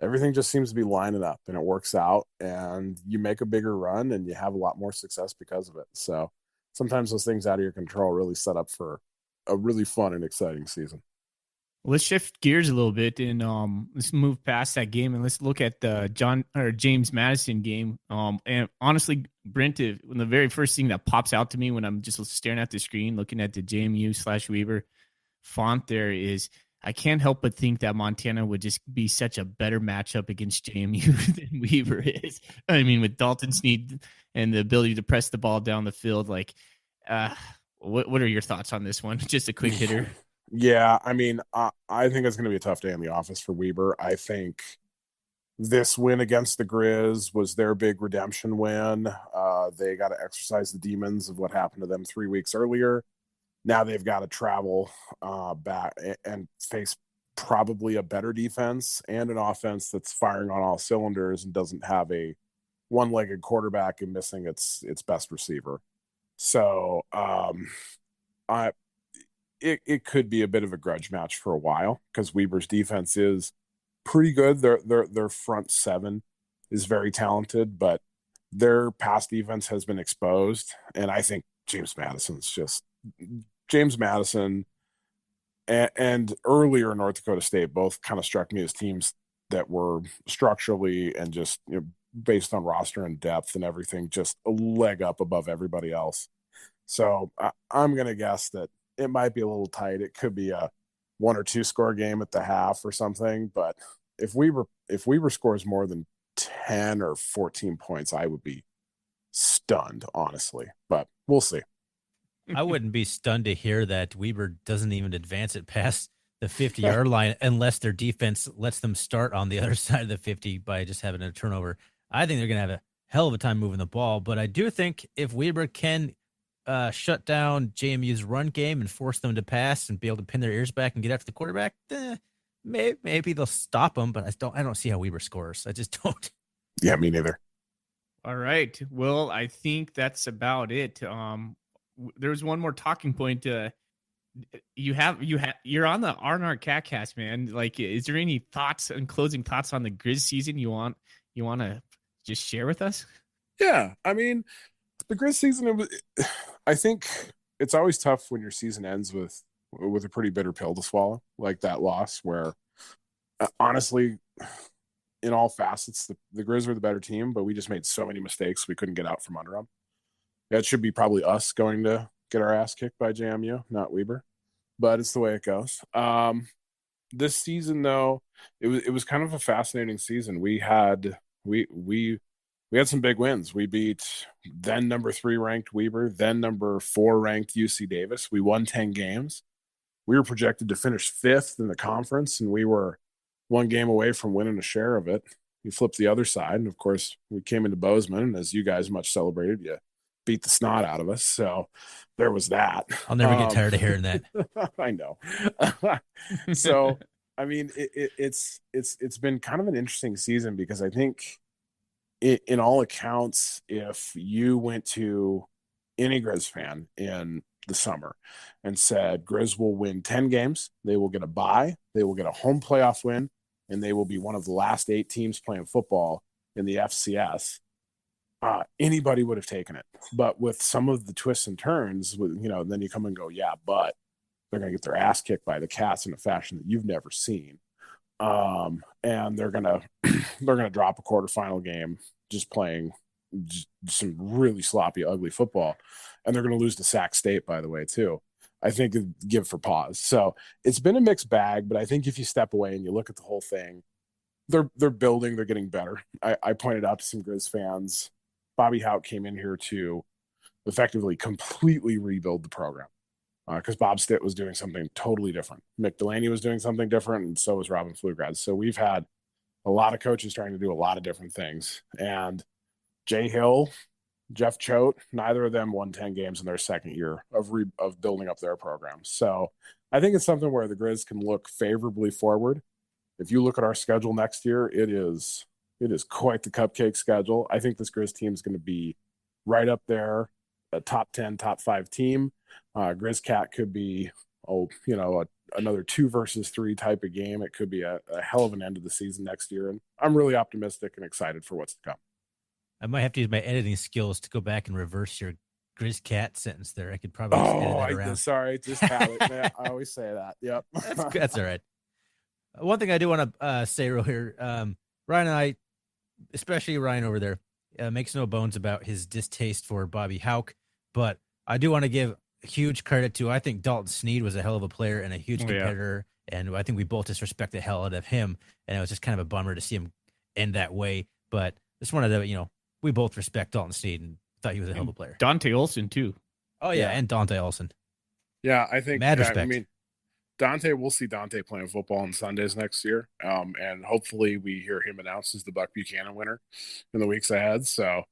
everything just seems to be lining up, and it works out, and you make a bigger run, and you have a lot more success because of it. So sometimes those things out of your control really set up for a really fun and exciting season. Let's shift gears a little bit, and let's move past that game, and let's look at the James Madison game. And honestly, Brint, the very first thing that pops out to me when I'm just staring at the screen, looking at the JMU/Weber font there, is I can't help but think that Montana would just be such a better matchup against JMU than Weber is. With Dalton Snead and the ability to press the ball down the field, what are your thoughts on this one? Just a quick hitter. Yeah, I think it's going to be a tough day in the office for Weber. I think this win against the Griz was their big redemption win. They got to exercise the demons of what happened to them 3 weeks earlier. Now they've got to travel back and face probably a better defense and an offense that's firing on all cylinders and doesn't have a one-legged quarterback and missing its best receiver. So it could be a bit of a grudge match for a while, because Weber's defense is pretty good. Their front 7 is very talented, but their pass defense has been exposed. And I think James Madison and earlier North Dakota State both kind of struck me as teams that were structurally and just based on roster and depth and everything, just a leg up above everybody else. So I'm going to guess that it might be a little tight. It could be a 1 or 2 score game at the half or something. But if Weber scores more than 10 or 14 points, I would be stunned, honestly. But we'll see. I wouldn't be stunned to hear that Weber doesn't even advance it past the 50-yard line unless their defense lets them start on the other side of the 50 by just having a turnover. I think they're going to have a hell of a time moving the ball. But I do think if Weber can shut down JMU's run game and force them to pass and be able to pin their ears back and get after the quarterback, maybe they'll stop them. But I don't see how Weber scores. I just don't. Yeah, me neither. All right. Well, I think that's about it. there's one more talking point. You're on our CatCast, man. Like, is there any thoughts and closing thoughts on the Griz season you want to just share with us? Yeah, I mean, the Griz season. I think it's always tough when your season ends with a pretty bitter pill to swallow, like that loss. Where honestly, in all facets, the Griz were the better team, but we just made so many mistakes we couldn't get out from under them. That should be probably us going to get our ass kicked by JMU, not Weber, but it's the way it goes. This season, though, it was kind of a fascinating season. We had some big wins. We beat then number 3 ranked Weber, then number 4 ranked UC Davis. We won 10 games. We were projected to finish 5th in the conference, and we were 1 game away from winning a share of it. We flipped the other side, and of course, we came into Bozeman, and as you guys much celebrated, you beat the snot out of us. So there was that. I'll never get tired of hearing that. I know. So, I mean, it's been kind of an interesting season because I think in all accounts, if you went to any Griz fan in the summer and said Griz will win 10 games, they will get a bye, they will get a home playoff win, and they will be one of the last 8 teams playing football in the FCS, anybody would have taken it. But with some of the twists and turns, then you come and go, yeah, but they're going to get their ass kicked by the Cats in a fashion that you've never seen. And they're going to drop a quarterfinal game just playing some really sloppy, ugly football. And they're going to lose to Sac State, by the way, too. I think it'd give for pause. So it's been a mixed bag, but I think if you step away and you look at the whole thing, they're building, they're getting better. I pointed out to some Griz fans, Bobby Houck came in here to effectively completely rebuild the program because Bob Stitt was doing something totally different. Mick Delaney was doing something different, and so was Robin Pflugrad. So we've had a lot of coaches trying to do a lot of different things. And Jay Hill, Jeff Choate, neither of them won 10 games in their second year of building up their programs. So I think it's something where the Griz can look favorably forward. If you look at our schedule next year, it is quite the cupcake schedule. I think this Griz team is going to be right up there, a top 10, top 5 team. GrizCat could be, another 2 versus 3 type of game. It could be a hell of an end of the season next year. And I'm really optimistic and excited for what's to come. I might have to use my editing skills to go back and reverse your GrizCat sentence there. I could probably just edit it around. Sorry, just have it. Man, I always say that. Yep. That's all right. One thing I do want to say real here, Ryan and I, especially Ryan over there, makes no bones about his distaste for Bobby Houck, but I do want to give huge credit to, I think Dalton Sneed was a hell of a player and a huge competitor, and I think we both disrespect the hell out of him, and it was just kind of a bummer to see him end that way, but just wanted to, we both respect Dalton Sneed and thought he was a hell of a player. Dante Olson, too. Oh, yeah, and Dante Olson. Yeah, I think mad respect. I mean, we'll see Dante playing football on Sundays next year. And hopefully we hear him announced as the Buck Buchanan winner in the weeks ahead. So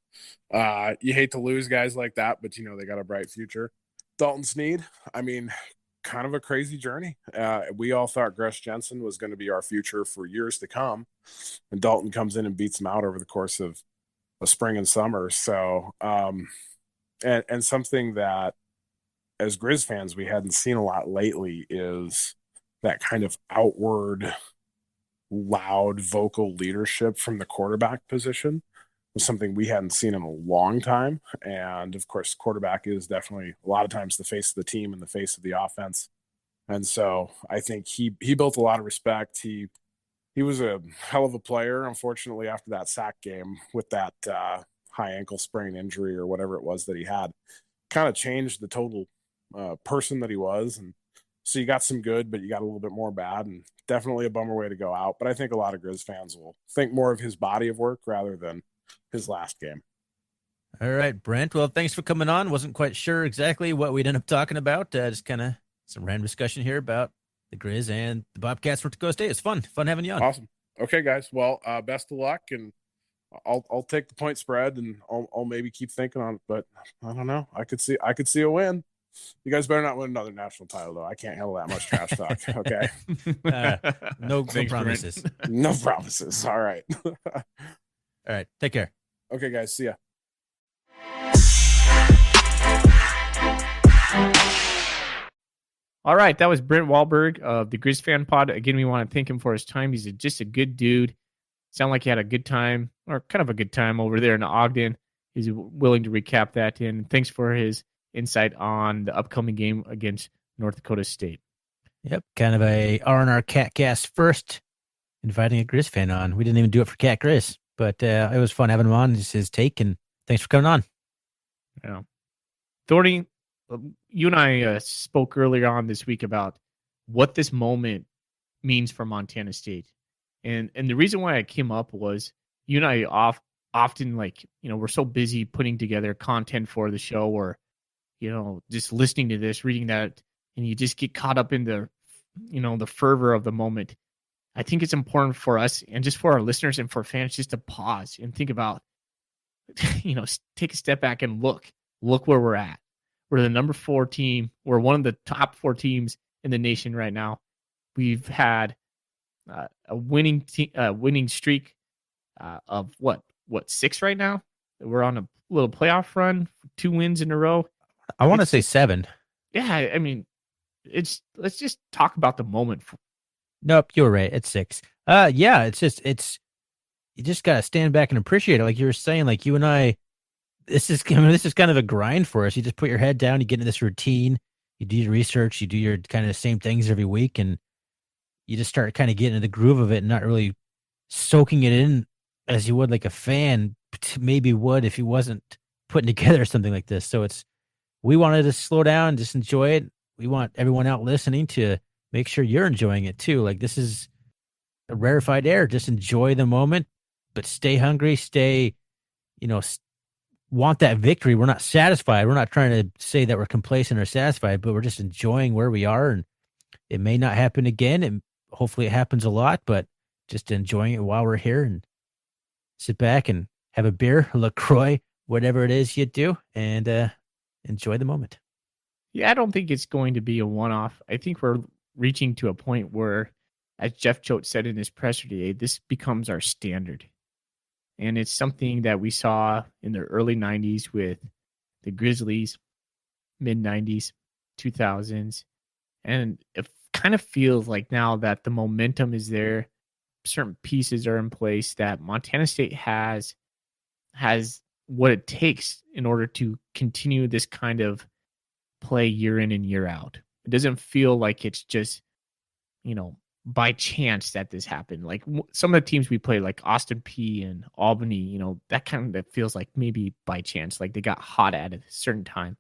you hate to lose guys like that, but they got a bright future. Dalton Sneed, I mean, kind of a crazy journey. We all thought Gresh Jensen was going to be our future for years to come. And Dalton comes in and beats him out over the course of a spring and summer. So, and something that, as Griz fans, we hadn't seen a lot lately is that kind of outward, loud vocal leadership from the quarterback position. Was something we hadn't seen in a long time. And of course, quarterback is definitely a lot of times the face of the team and the face of the offense. And so I think he built a lot of respect. He was a hell of a player. Unfortunately, after that Sac game with that high ankle sprain injury or whatever it was that he had, kind of changed the total person that he was. And so you got some good, but you got a little bit more bad, and definitely a bummer way to go out. But I think a lot of Griz fans will think more of his body of work rather than his last game. All right, Brent. Well, thanks for coming on. Wasn't quite sure exactly what we'd end up talking about. Just kind of some random discussion here about the Griz and the Bobcats for Dakota State. It's fun having you on. Awesome. Okay, guys. Well, best of luck, and I'll take the point spread, and I'll maybe keep thinking on it, but I don't know. I could see a win. You guys better not win another national title, though. I can't handle that much trash talk. Okay. No promises. No promises. All right. All right. Take care. Okay, guys. See ya. All right, that was Brint Wahlberg of the GrizFanPod. Again, we want to thank him for his time. He's just a good dude. Sound like he had a good time, or kind of a good time over there in Ogden. He's willing to recap that. And thanks for his insight on the upcoming game against North Dakota State. Yep, kind of a R&R Catcast first, inviting a Griz fan on. We didn't even do it for Cat Griz, but it was fun having him on, just his take, and thanks for coming on. Yeah. Thorny, you and I spoke earlier on this week about what this moment means for Montana State. And the reason why I came up was you and I often, like, we're so busy putting together content for the show, or, just listening to this, reading that, and you just get caught up in the fervor of the moment. I think it's important for us and just for our listeners and for fans just to pause and think about, take a step back and look where we're at. We're the number 4 team. We're one of the top 4 teams in the nation right now. We've had a winning streak of what 6 right now. We're on a little playoff run, 2 wins in a row. I want to say 7. Yeah, I mean, let's just talk about the moment. Nope, you're right. It's 6. Yeah, it's you just gotta stand back and appreciate it. Like you were saying, like you and I, this is kind of a grind for us. You just put your head down, you get into this routine, you do your research, you do your kind of the same things every week, and you just start kind of getting into the groove of it and not really soaking it in as you would like a fan maybe would if he wasn't putting together something like this. So we wanted to slow down, just enjoy it. We want everyone out listening to make sure you're enjoying it too. Like this is a rarefied air. Just enjoy the moment, but stay hungry, want that victory. We're not satisfied. We're not trying to say that we're complacent or satisfied, but we're just enjoying where we are. And it may not happen again. And hopefully it happens a lot, but just enjoying it while we're here and sit back and have a beer, a LaCroix, whatever it is you do, and enjoy the moment. Yeah, I don't think it's going to be a one-off. I think we're reaching to a point where, as Jeff Choate said in his presser today, this becomes our standard. And it's something that we saw in the early 90s with the Grizzlies, mid-90s, 2000s. And it kind of feels like now that the momentum is there, certain pieces are in place, that Montana State has what it takes in order to continue this kind of play year in and year out. It doesn't feel like it's just, by chance that this happened. Like some of the teams we played, like Austin Peay and Albany, that kind of feels like maybe by chance, like they got hot at a certain time.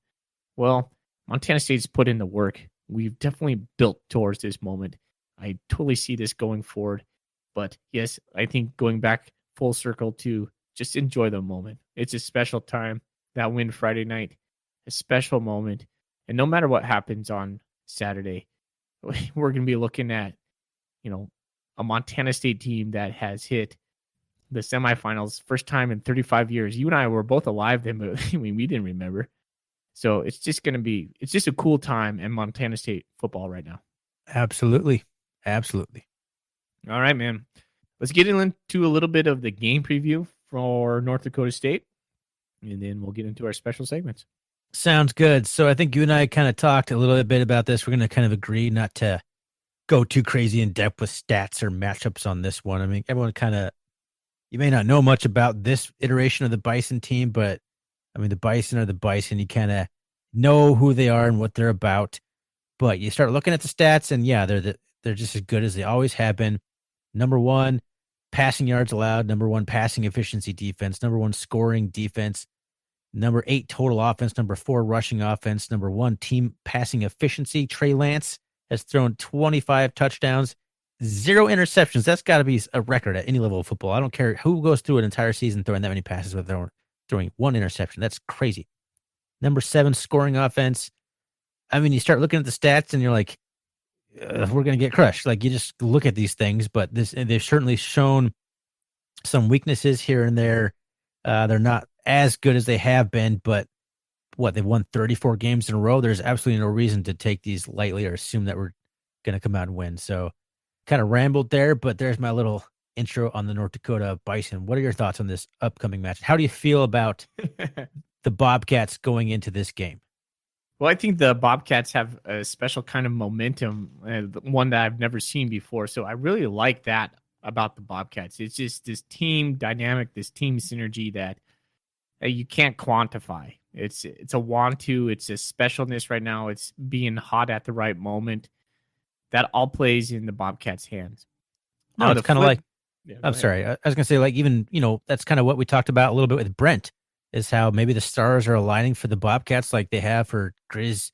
Well, Montana State's put in the work. We've definitely built towards this moment. I totally see this going forward. But yes, I think going back full circle to just enjoy the moment. It's a special time. That win Friday night, a special moment. And no matter what happens on Saturday, we're going to be looking at, a Montana State team that has hit the semifinals first time in 35 years. You and I were both alive then, but we didn't remember. So it's just a cool time in Montana State football right now. Absolutely. Absolutely. All right, man. Let's get into a little bit of the game preview for North Dakota State, and then we'll get into our special segments. Sounds good. So I think you and I kind of talked a little bit about this. We're going to kind of agree not to go too crazy in depth with stats or matchups on this one. I mean, everyone you may not know much about this iteration of the Bison team, but I mean, the Bison are the Bison. You kind of know who they are and what they're about, but you start looking at the stats and yeah, they're just as good as they always have been. Number 1, passing yards allowed. Number 1, passing efficiency defense. Number 1, scoring defense. Number 8, total offense. Number 4, rushing offense. Number 1, team passing efficiency. Trey Lance has thrown 25 touchdowns, 0 interceptions. That's got to be a record at any level of football. I don't care who goes through an entire season throwing that many passes without throwing 1 interception. That's crazy. Number 7, scoring offense. I mean, you start looking at the stats and you're like, we're going to get crushed. Like you just look at these things, but they've certainly shown some weaknesses here and there. They're not as good as they have been, but they've won 34 games in a row. There's absolutely no reason to take these lightly or assume that we're going to come out and win. So kind of rambled there, but there's my little intro on the North Dakota Bison. What are your thoughts on this upcoming match? How do you feel about the Bobcats going into this game? Well, I think the Bobcats have a special kind of momentum, one that I've never seen before. So I really like that about the Bobcats. It's just this team dynamic, this team synergy that you can't quantify. It's a want to, it's a specialness right now. It's being hot at the right moment. That all plays in the Bobcats' hands. No, it's kind of like, Yeah, I'm sorry. I was going to say, like, even, that's kind of what we talked about a little bit with Brent, is how maybe the stars are aligning for the Bobcats like they have for Griz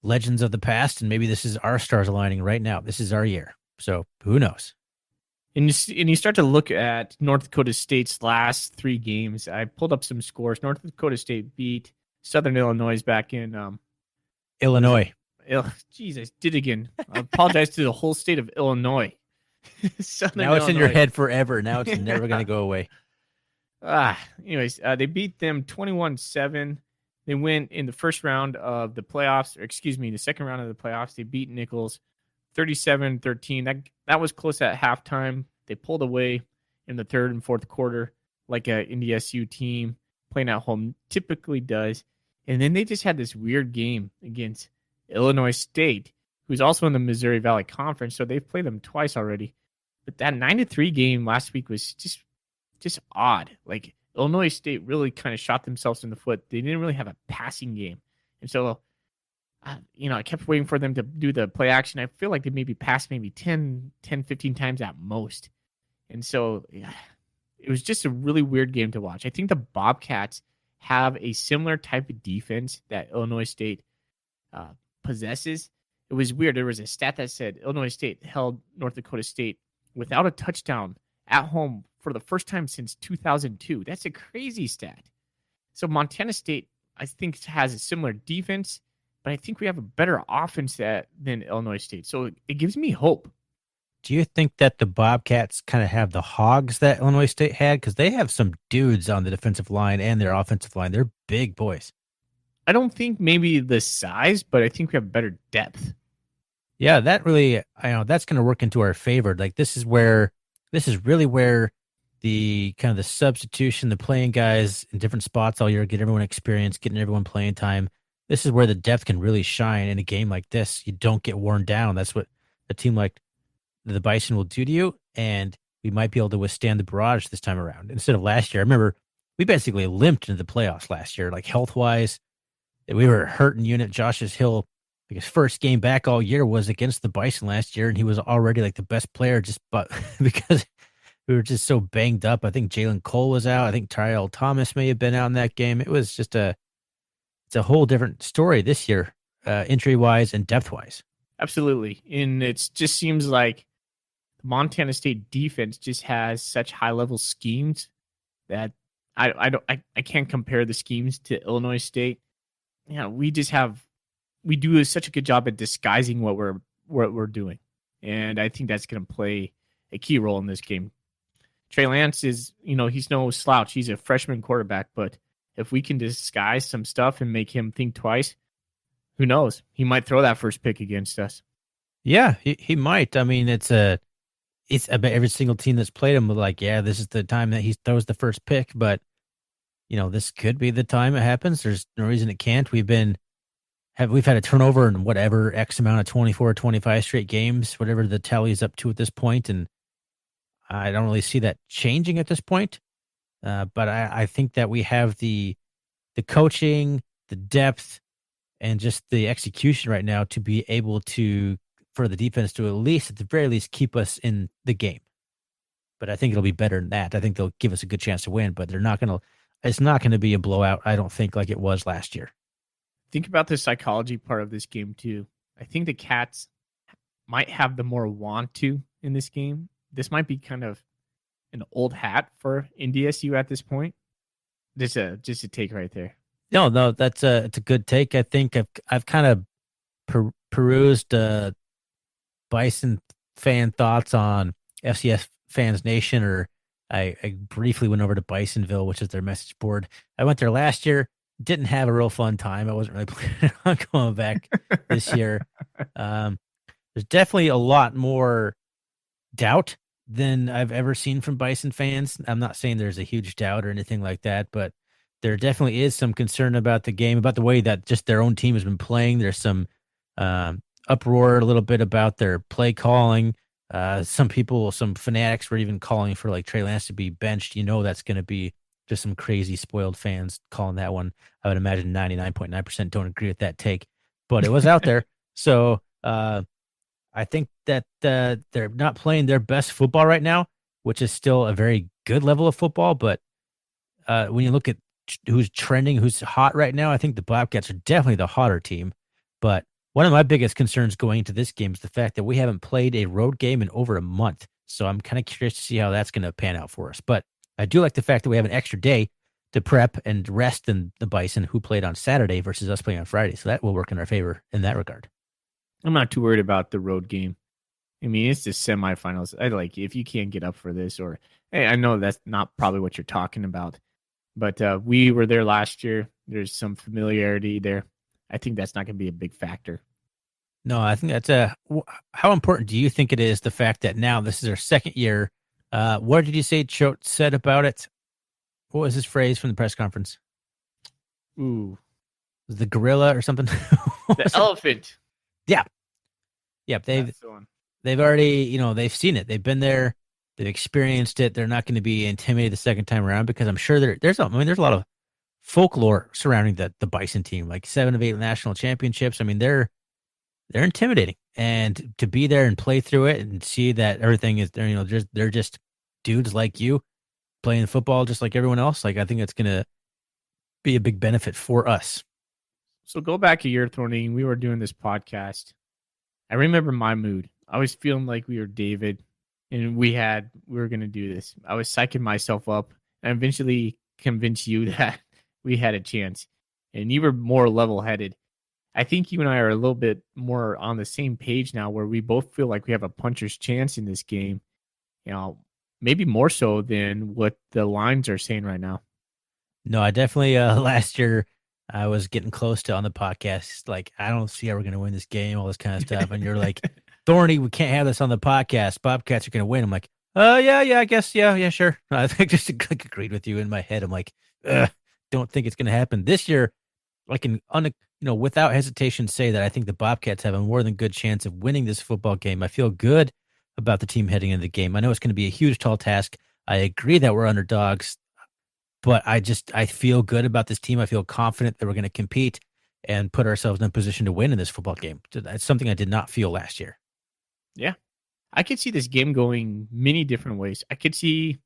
legends of the past. And maybe this is our stars aligning right now. This is our year. So who knows? And you start to look at North Dakota State's last 3 games. I pulled up some scores. North Dakota State beat Southern Illinois back in Illinois. Jeez, I did again. I apologize to the whole state of Illinois. Now it's in your head forever. Now it's never going to go away. Anyways, they beat them 21-7. They went in the first round of the playoffs, or excuse me, the second round of the playoffs. They beat Nichols 37-13. That was close at halftime. They pulled away in the third and fourth quarter, like a NDSU team playing at home typically does. And then they just had this weird game against Illinois State, who's also in the Missouri Valley Conference. So they've played them twice already. But that 9-3 game last week was just odd. Like, Illinois State really kind of shot themselves in the foot. They didn't really have a passing game. And so, I kept waiting for them to do the play action. I feel like they maybe passed 10, 15 times at most. And so it was just a really weird game to watch. I think the Bobcats have a similar type of defense that Illinois State possesses. It was weird. There was a stat that said Illinois State held North Dakota State without a touchdown at home for the first time since 2002. That's a crazy stat. So Montana State, I think, has a similar defense, but I think we have a better offense than Illinois State. So it gives me hope. Do you think that the Bobcats kind of have the hogs that Illinois State had? Because they have some dudes on the defensive line and their offensive line. They're big boys. I don't think maybe the size, but I think we have better depth. Yeah, that really, that's going to work into our favor. Like, this is really where the kind of the substitution, the playing guys in different spots all year, get everyone experience, getting everyone playing time. This is where the depth can really shine in a game like this. You don't get worn down. That's what a team like the Bison will do to you, and we might be able to withstand the barrage this time around instead of last year. I remember we basically limped into the playoffs last year, like health-wise. We were a hurting unit. Josh's Hill, like, his first game back all year was against the Bison last year, and he was already like the best player but because we were just so banged up. I think Jalen Cole was out. I think Tyrell Thomas may have been out in that game. It was just it's a whole different story this year, injury-wise and depth-wise. Absolutely. And it just seems like Montana State defense just has such high-level schemes that I can't compare the schemes to Illinois State. We do such a good job at disguising what we're doing, and I think that's going to play a key role in this game. Trey Lance is, he's no slouch. He's a freshman quarterback, but if we can disguise some stuff and make him think twice, who knows? He might throw that first pick against us. Yeah, he might. I mean, it's about every single team that's played him. Like, yeah, this is the time that he throws the first pick, but this could be the time it happens. There's no reason it can't. We've had a turnover in whatever X amount of 24, 25 straight games, whatever the tally is up to at this point, and I don't really see that changing at this point. But I think that we have the coaching, the depth, and just the execution right now to be able for the defense to at the very least, keep us in the game. But I think it'll be better than that. I think they'll give us a good chance to win, but it's not going to be a blowout, I don't think, like it was last year. Think about the psychology part of this game, too. I think the Cats might have the more want to in this game. This might be kind of an old hat for NDSU at this point. Just a take right there. No, it's a good take. I think I've kind of perused Bison fan thoughts on FCS Fans Nation, or I briefly went over to Bisonville, which is their message board. I went there last year, didn't have a real fun time. I wasn't really planning on going back this year. There's definitely a lot more doubt than I've ever seen from Bison fans. I'm not saying there's a huge doubt or anything like that, but there definitely is some concern about the game, about the way that just their own team has been playing. There's some uproar a little bit about their play calling. Some fanatics were even calling for like Trey Lance to be benched. That's going to be just some crazy spoiled fans calling that one. I would imagine 99.9% don't agree with that take, but it was out there. So I think that they're not playing their best football right now, which is still a very good level of football. But when you look at who's trending, who's hot right now, I think the Bobcats are definitely the hotter team. But one of my biggest concerns going into this game is the fact that we haven't played a road game in over a month. So I'm kind of curious to see how that's going to pan out for us. But I do like the fact that we have an extra day to prep and rest than the Bison, who played on Saturday versus us playing on Friday. So that will work in our favor in that regard. I'm not too worried about the road game. I mean, it's just semifinals. If you can't get up for this, or hey, I know that's not probably what you're talking about, but we were there last year. There's some familiarity there. I think that's not going to be a big factor. No, I think that's how important do you think it is, the fact that now this is our second year? What did you say Choate said about it? What was his phrase from the press conference? Ooh. The gorilla or something? The elephant. Yeah. Yep. They've already, they've seen it. They've been there. They've experienced it. They're not going to be intimidated the second time around, because I'm sure there's a lot of folklore surrounding the Bison team, like 7 of 8 national championships. I mean, they're intimidating, and to be there and play through it and see that everything is there, they're just dudes like you playing football just like everyone else. Like, I think it's going to be a big benefit for us. So go back a year, Thorny. We were doing this podcast. I remember my mood. I was feeling like we were David, and we were going to do this. I was psyching myself up, and eventually convinced you that we had a chance, and you were more level-headed. I think you and I are a little bit more on the same page now, where we both feel like we have a puncher's chance in this game. Maybe more so than what the lines are saying right now. No, I definitely last year I was getting close to on the podcast, like, I don't see how we're going to win this game, all this kind of stuff. And you're like, Thorny, we can't have this on the podcast. Bobcats are going to win. I'm like, yeah, I guess. Yeah, sure. I think just agreed with you in my head. I'm like, don't think it's going to happen this year. I can, without hesitation say that I think the Bobcats have a more than good chance of winning this football game. I feel good about the team heading into the game. I know it's going to be a huge, tall task. I agree that we're underdogs, but I feel good about this team. I feel confident that we're going to compete and put ourselves in a position to win in this football game. That's something I did not feel last year. Yeah. I could see this game going many different ways. I could see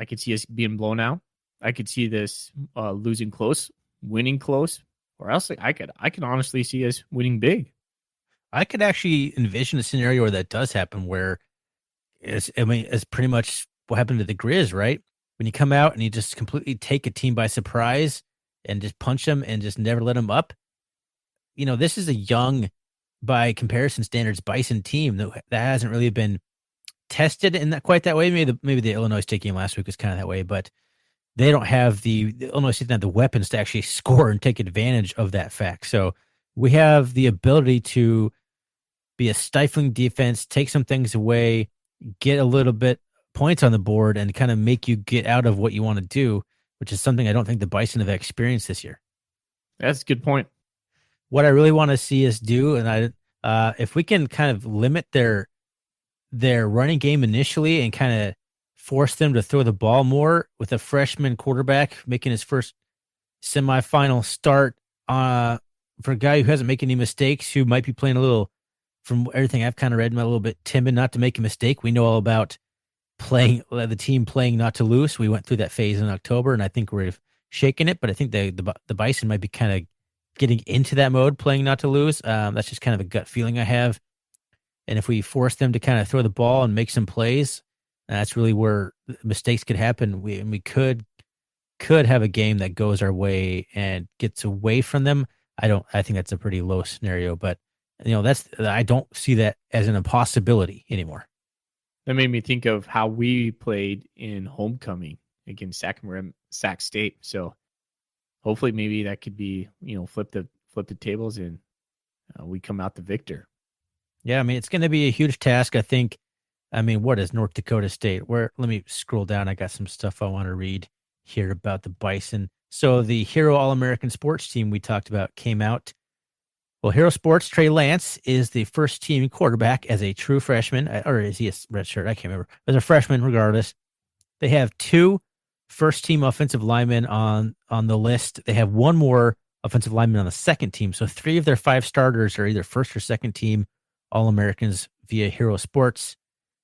us being blown out. I could see this losing close, winning close, or else I could honestly see us winning big. I could actually envision a scenario where that does happen, where it's pretty much what happened to the Griz, right? When you come out and you just completely take a team by surprise and just punch them and just never let them up. This is a young, by comparison standards, Bison team that hasn't really been tested in that quite that way. Maybe the Illinois State game last week was kind of that way, but they don't have the Illinois State have the weapons to actually score and take advantage of that fact. So we have the ability to be a stifling defense, take some things away, get a little bit points on the board, and kind of make you get out of what you want to do, which is something I don't think the Bison have experienced this year. That's a good point. What I really want to see us do, and if we can kind of limit their running game initially and kind of force them to throw the ball more with a freshman quarterback making his first semifinal start for a guy who hasn't made any mistakes, who might be playing a little, from everything I've kind of read, a little bit timid not to make a mistake. We know all about the team playing not to lose. We went through that phase in October, and I think we're shaking it, but I think the Bison might be kind of getting into that mode, playing not to lose. That's just kind of a gut feeling I have. And if we force them to kind of throw the ball and make some plays, that's really where mistakes could happen. We could have a game that goes our way and gets away from them. I think that's a pretty low scenario, but I don't see that as an impossibility anymore. That made me think of how we played in homecoming against Sac State. So hopefully maybe that could be, flip the tables and we come out the victor. Yeah, I mean, it's going to be a huge task, I think. I mean, what is North Dakota State? Let me scroll down. I got some stuff I want to read here about the Bison. So the Hero All-American Sports team we talked about came out. Well, Hero Sports, Trey Lance is the first team quarterback as a true freshman, or is he a redshirt? I can't remember. As a freshman, regardless. They have 2 first-team offensive linemen on the list. They have 1 more offensive lineman on the second team. So 3 of their 5 starters are either first or second team All-Americans via Hero Sports.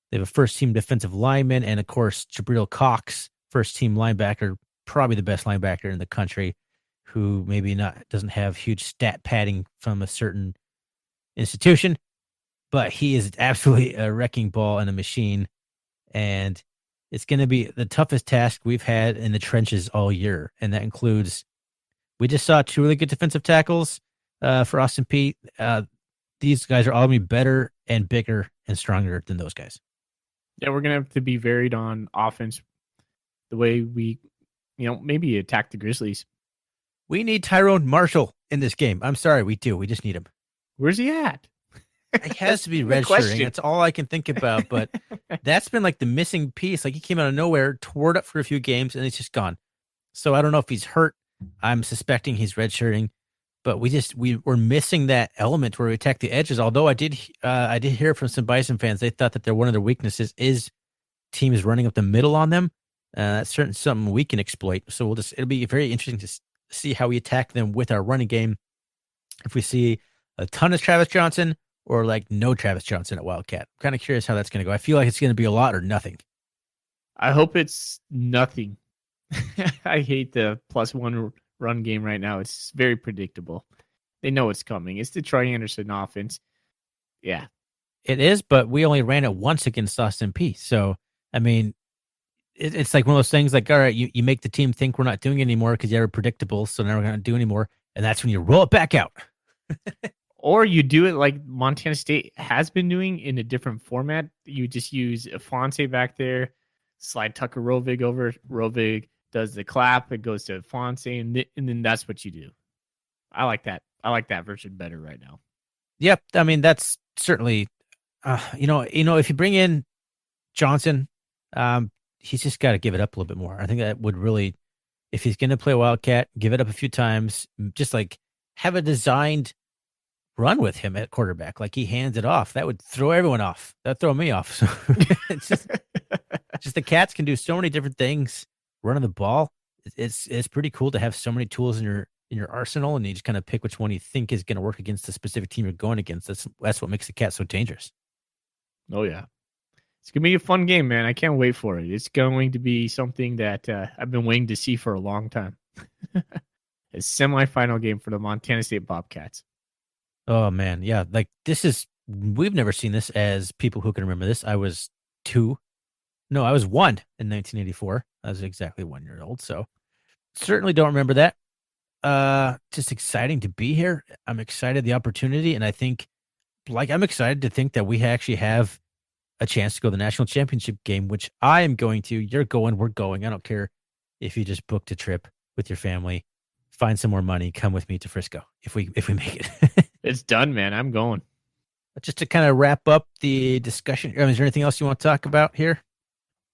They have a first-team defensive lineman, and, of course, Jabril Cox, first-team linebacker, probably the best linebacker in the country, who maybe doesn't have huge stat padding from a certain institution, but he is absolutely a wrecking ball and a machine. And it's going to be the toughest task we've had in the trenches all year. And that includes, we just saw 2 really good defensive tackles for Austin Peay. These guys are all going to be better and bigger and stronger than those guys. Yeah, we're going to have to be varied on offense the way we, maybe attack the Grizzlies. We need Tyrone Marshall in this game. I'm sorry, we do. We just need him. Where's he at? It has to be redshirting. That's all I can think about. But that's been like the missing piece. Like he came out of nowhere, tore it up for a few games, and it's just gone. So I don't know if he's hurt. I'm suspecting he's redshirting. But we're missing that element where we attack the edges. Although I did hear from some Bison fans, they thought that one of their weaknesses is teams running up the middle on them. That's certainly something we can exploit. So it'll be very interesting to see how we attack them with our running game. If we see a ton of Travis Johnson or like no Travis Johnson at Wildcat, I'm kind of curious how that's going to go. I feel like it's going to be a lot or nothing. I hope it's nothing. I hate the +1 run game right now. It's very predictable. They know it's coming. It's the Troy Anderson offense. Yeah. It is, but we only ran it once against Austin Peay. So, I mean, it's like one of those things like, all right, you make the team think we're not doing it anymore because you're predictable, so now we're going to do anymore. And that's when you roll it back out. Or you do it like Montana State has been doing in a different format. You just use Fonse back there, slide Tucker Rovig over. Rovig does the clap. It goes to Fonse, and then that's what you do. I like that. I like that version better right now. Yep. I mean, that's certainly, if you bring in Johnson, he's just got to give it up a little bit more. I think that would really, if he's going to play Wildcat, give it up a few times, just like have a designed run with him at quarterback. Like he hands it off. That would throw everyone off. That'd throw me off. So it's just the Cats can do so many different things running the ball. It's pretty cool to have so many tools in your arsenal, and you just kind of pick which one you think is going to work against the specific team you're going against. That's what makes the Cats so dangerous. Oh yeah. It's going to be a fun game, man. I can't wait for it. It's going to be something that I've been waiting to see for a long time. A semifinal game for the Montana State Bobcats. Oh, man. Yeah. Like we've never seen this as people who can remember this. I was 1 in 1984. I was exactly 1 year old. So certainly don't remember that. Just exciting to be here. I'm excited the opportunity. And I think I'm excited to think that we actually have a chance to go to the national championship game, which I am going to. You're going, we're going. I don't care if you just booked a trip with your family, find some more money, come with me to Frisco if we make it. It's done, man. I'm going. Just to kind of wrap up the discussion, is there anything else you want to talk about here?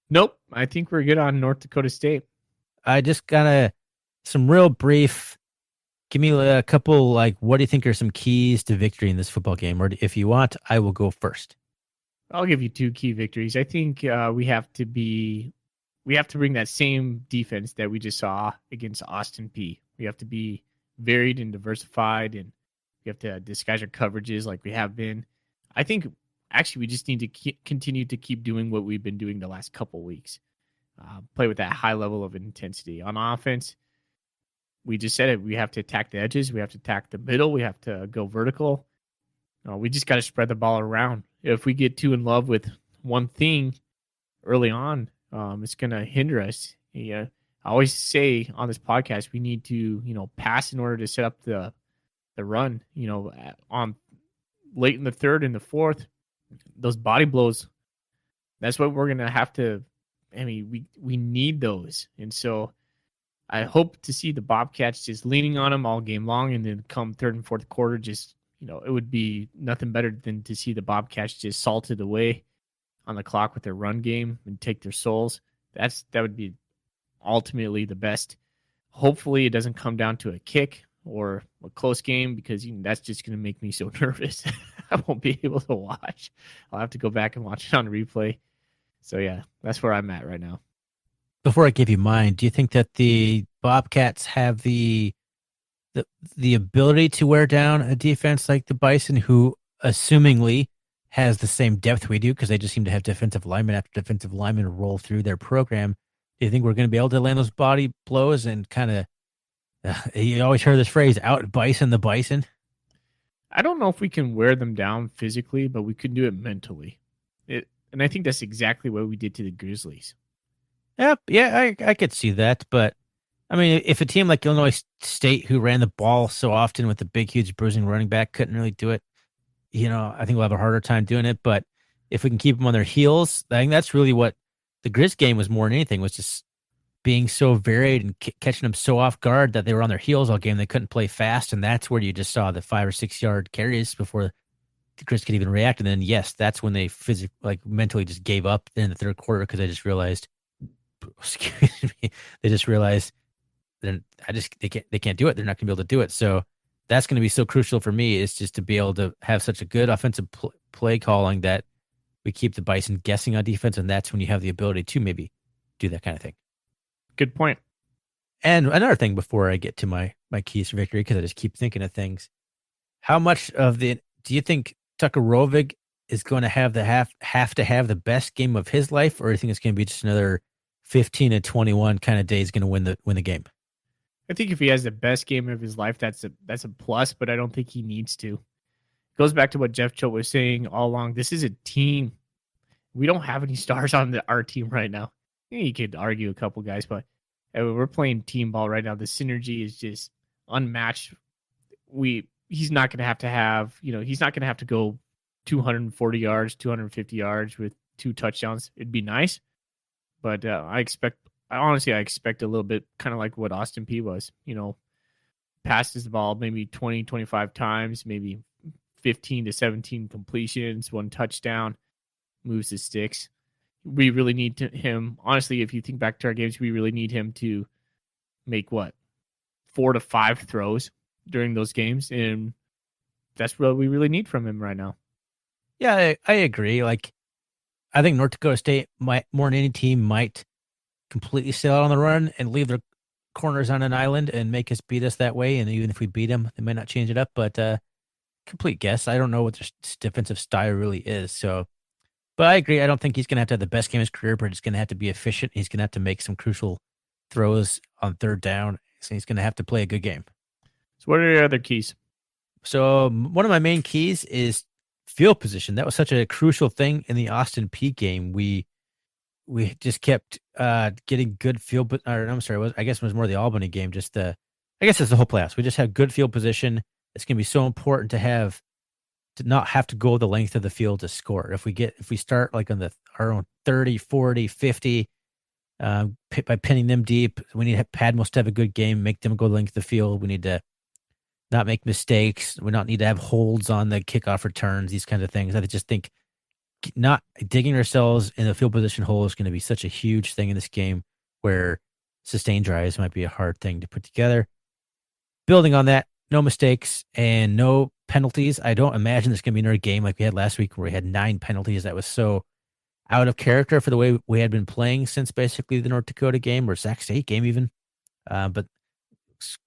Nope. I think we're good on North Dakota State. I just some real brief, give me a couple, what do you think are some keys to victory in this football game? Or if you want, I will go first. I'll give you 2 key victories. I think we have to bring that same defense that we just saw against Austin Peay. We have to be varied and diversified, and we have to disguise our coverages like we have been. I think actually we just need to continue to keep doing what we've been doing the last couple weeks. Play with that high level of intensity. On offense, we just said it. We have to attack the edges. We have to attack the middle. We have to go vertical. We just got to spread the ball around. If we get too in love with one thing early on, it's going to hinder us. I always say on this podcast, we need to, pass in order to set up the run, on late in the third and the fourth, those body blows. That's what we're going to have to, we need those. And so I hope to see the Bobcats just leaning on them all game long, and then come third and fourth quarter, just, it would be nothing better than to see the Bobcats just salted away on the clock with their run game and take their souls. That would be ultimately the best Hopefully it doesn't come down to a kick or a close game, because that's just going to make me so nervous. I won't be able to watch. I'll have to go back and watch it on replay. So yeah, that's where I'm at right now. Before I give you mine, do you think that the Bobcats have the ability to wear down a defense like the Bison, who assumingly has the same depth we do, because they just seem to have defensive lineman after defensive lineman roll through their program? Do you think we're going to be able to land those body blows and kind of, you always heard this phrase, out Bison the Bison? I don't know if we can wear them down physically, but we can do it mentally. And I think that's exactly what we did to the Grizzlies. Yep, yeah, I could see that. But, I mean, if a team like Illinois State, who ran the ball so often with the big, huge bruising running back, couldn't really do it, I think we'll have a harder time doing it. But if we can keep them on their heels, I think that's really what the Griz game was more than anything, was just being so varied and catching them so off guard that they were on their heels all game. They couldn't play fast, and that's where you just saw the 5 or 6 yard carries before the Griz could even react. And then, yes, that's when they mentally just gave up in the third quarter, because they just realized, excuse me, they just realized they can't do it. They're not going to be able to do it. So that's going to be so crucial for me, is just to be able to have such a good offensive play calling that we keep the Bison guessing on defense, and that's when you have the ability to maybe do that kind of thing. Good point. And another thing before I get to my keys for victory, because I just keep thinking of things, how much of do you think Tucker Rovig is going to have to have the best game of his life, or do you think it's going to be just another 15-21 kind of day is going to win the game? I think if he has the best game of his life, that's a plus, but I don't think he needs to. It goes back to what Jeff Choate was saying all along. This is a team. We don't have any stars on our team right now. You could argue a couple guys, but we're playing team ball right now. The synergy is just unmatched. He's not going to have, he's not going to have to go 240 yards, 250 yards with 2 touchdowns. It'd be nice, but I expect a little bit kind of like what Austin Peay was, passes the ball maybe 20, 25 times, maybe 15 to 17 completions, 1 touchdown, moves the sticks. We really need him. Honestly, if you think back to our games, we really need him to make 4 to 5 throws during those games. And that's what we really need from him right now. Yeah, I agree. I think North Dakota State might, more than any team, might completely sail out on the run and leave their corners on an island and make us beat us that way. And even if we beat them, they might not change it up, but complete guess. I don't know what their defensive style really is. So, but I agree. I don't think he's going to have the best game of his career, but he's going to have to be efficient. He's going to have to make some crucial throws on third down. So he's going to have to play a good game. So what are your other keys? So one of my main keys is field position. That was such a crucial thing in the Austin Peay game. We just kept getting good field, I guess it was more the Albany game. I guess it's the whole playoffs. We just have good field position. It's going to be so important to not have to go the length of the field to score. If we start on our own 30, 40, 50, by pinning them deep, we need Padmos to have a good game, make them go the length of the field. We need to not make mistakes. We not need to have holds on the kickoff returns, these kinds of things. I just think not digging ourselves in the field position hole is going to be such a huge thing in this game, where sustained drives might be a hard thing to put together. Building on that, no mistakes and no penalties. I don't imagine there's going to be another game like we had last week where we had 9 penalties. That was so out of character for the way we had been playing since basically the North Dakota game, or Sac State game even. But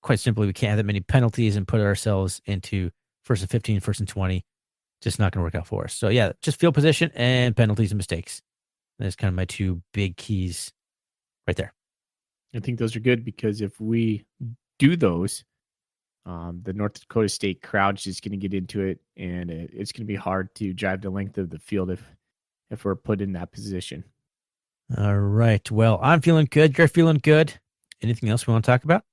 quite simply, we can't have that many penalties and put ourselves into 1st and 15, 1st and 20. Just not going to work out for us. So yeah, just field position and penalties and mistakes. That's kind of my 2 big keys right there. I think those are good, because if we do those, the North Dakota State crowd's just going to get into it, and it's going to be hard to drive the length of the field if we're put in that position. All right. Well, I'm feeling good. You're feeling good. Anything else we want to talk about?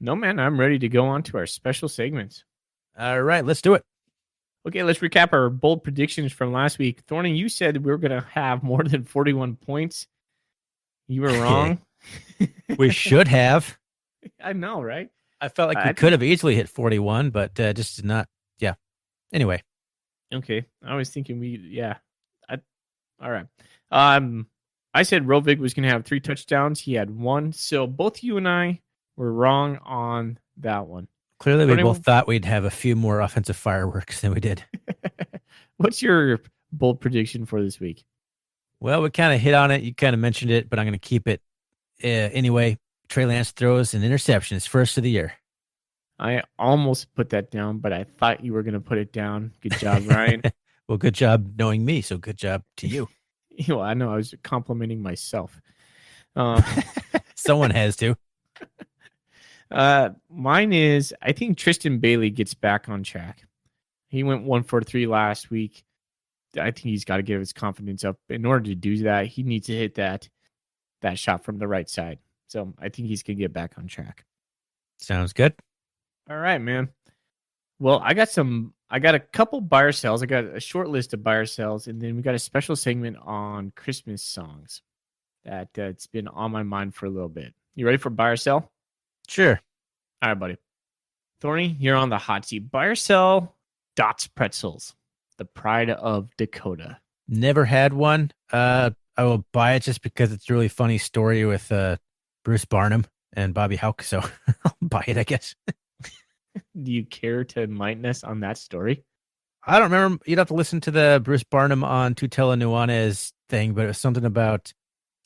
No, man. I'm ready to go on to our special segments. All right. Let's do it. Okay, let's recap our bold predictions from last week. Thorny, you said we were going to have more than 41 points. You were wrong. We should have. I know, right? I felt like we could have easily hit 41, but just did not. Yeah. Anyway. Okay. I was thinking all right. I said Rovig was going to have 3 touchdowns. He had 1. So both you and I We're wrong on that one. Clearly, we Tony, both thought we'd have a few more offensive fireworks than we did. what's your bold prediction for this week? Well, we kind of hit on it. You kind of mentioned it, but I'm going to keep it anyway. Trey Lance throws an interception. His first of the year. I almost put that down, but I thought you were going to put it down. Good job, Ryan. Well, good job knowing me, so good job to you. Well, I know I was complimenting myself. Someone has to. Mine is, I think Tristan Bailey gets back on track. He went 1 for 3 last week. I think he's got to give his confidence up. In order to do that, he needs to hit that shot from the right side. So I think he's going to get back on track. Sounds good. All right, man. Well, I got a couple buyer sells. I got a short list of buyer sells, and then we got a special segment on Christmas songs that it's been on my mind for a little bit. You ready for buyer sell? Sure. All right, buddy. Thorny, you're on the hot seat. Buyer sell Dots Pretzels, the pride of Dakota. Never had one. I will buy it just because it's a really funny story with Bruce Barnum and Bobby Houck, so I'll buy it, I guess. Do you care to enlighten us on that story? I don't remember. You'd have to listen to the Bruce Barnum on Tutela Nuanez thing, but it was something about,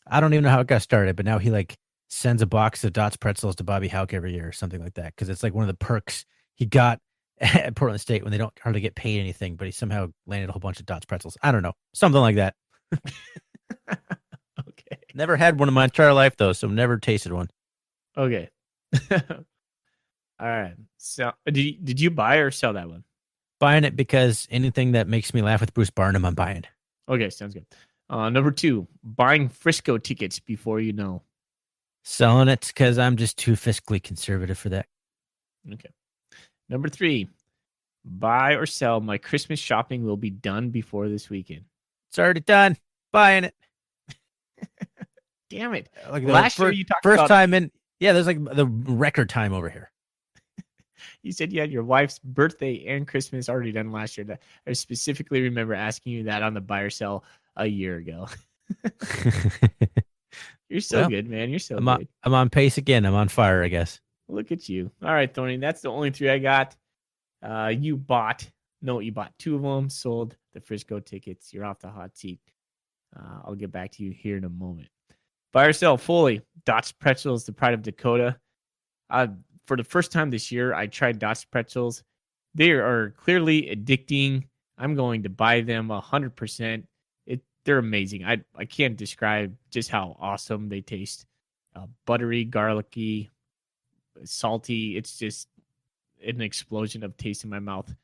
I don't even know how it got started, but now he like sends a box of Dots Pretzels to Bobby Houck every year or something like that, because it's like one of the perks he got at Portland State when they don't hardly get paid anything, but he somehow landed a whole bunch of Dots Pretzels. I don't know. Something like that. Okay. Never had one in my entire life, though, so never tasted one. Okay. All right. So did you buy or sell that one? Buying it because anything that makes me laugh with Bruce Barnum, I'm buying. Okay, sounds good. Number 2, buying Frisco tickets before you know. Selling it because I'm just too fiscally conservative for that. Okay. Number 3, buy or sell my Christmas shopping will be done before this weekend. It's already done. Buying it. Damn it. Like Last year you talked first about... time in, yeah, there's like the record time over here. You said you had your wife's birthday and Christmas already done last year. I specifically remember asking you that on the buy or sell a year ago. You're so good, man. You're so good. I'm on pace again. I'm on fire, I guess. Look at you. All right, Thorny. That's the only 3 I got. You bought 2 of them, sold the Frisco tickets. You're off the hot seat. I'll get back to you here in a moment. Buy or sell fully. Dots Pretzels, the pride of Dakota. For the first time this year, I tried Dots Pretzels. They are clearly addicting. I'm going to buy them 100%. They're amazing. I can't describe just how awesome they taste. Buttery, garlicky, salty. It's just an explosion of taste in my mouth.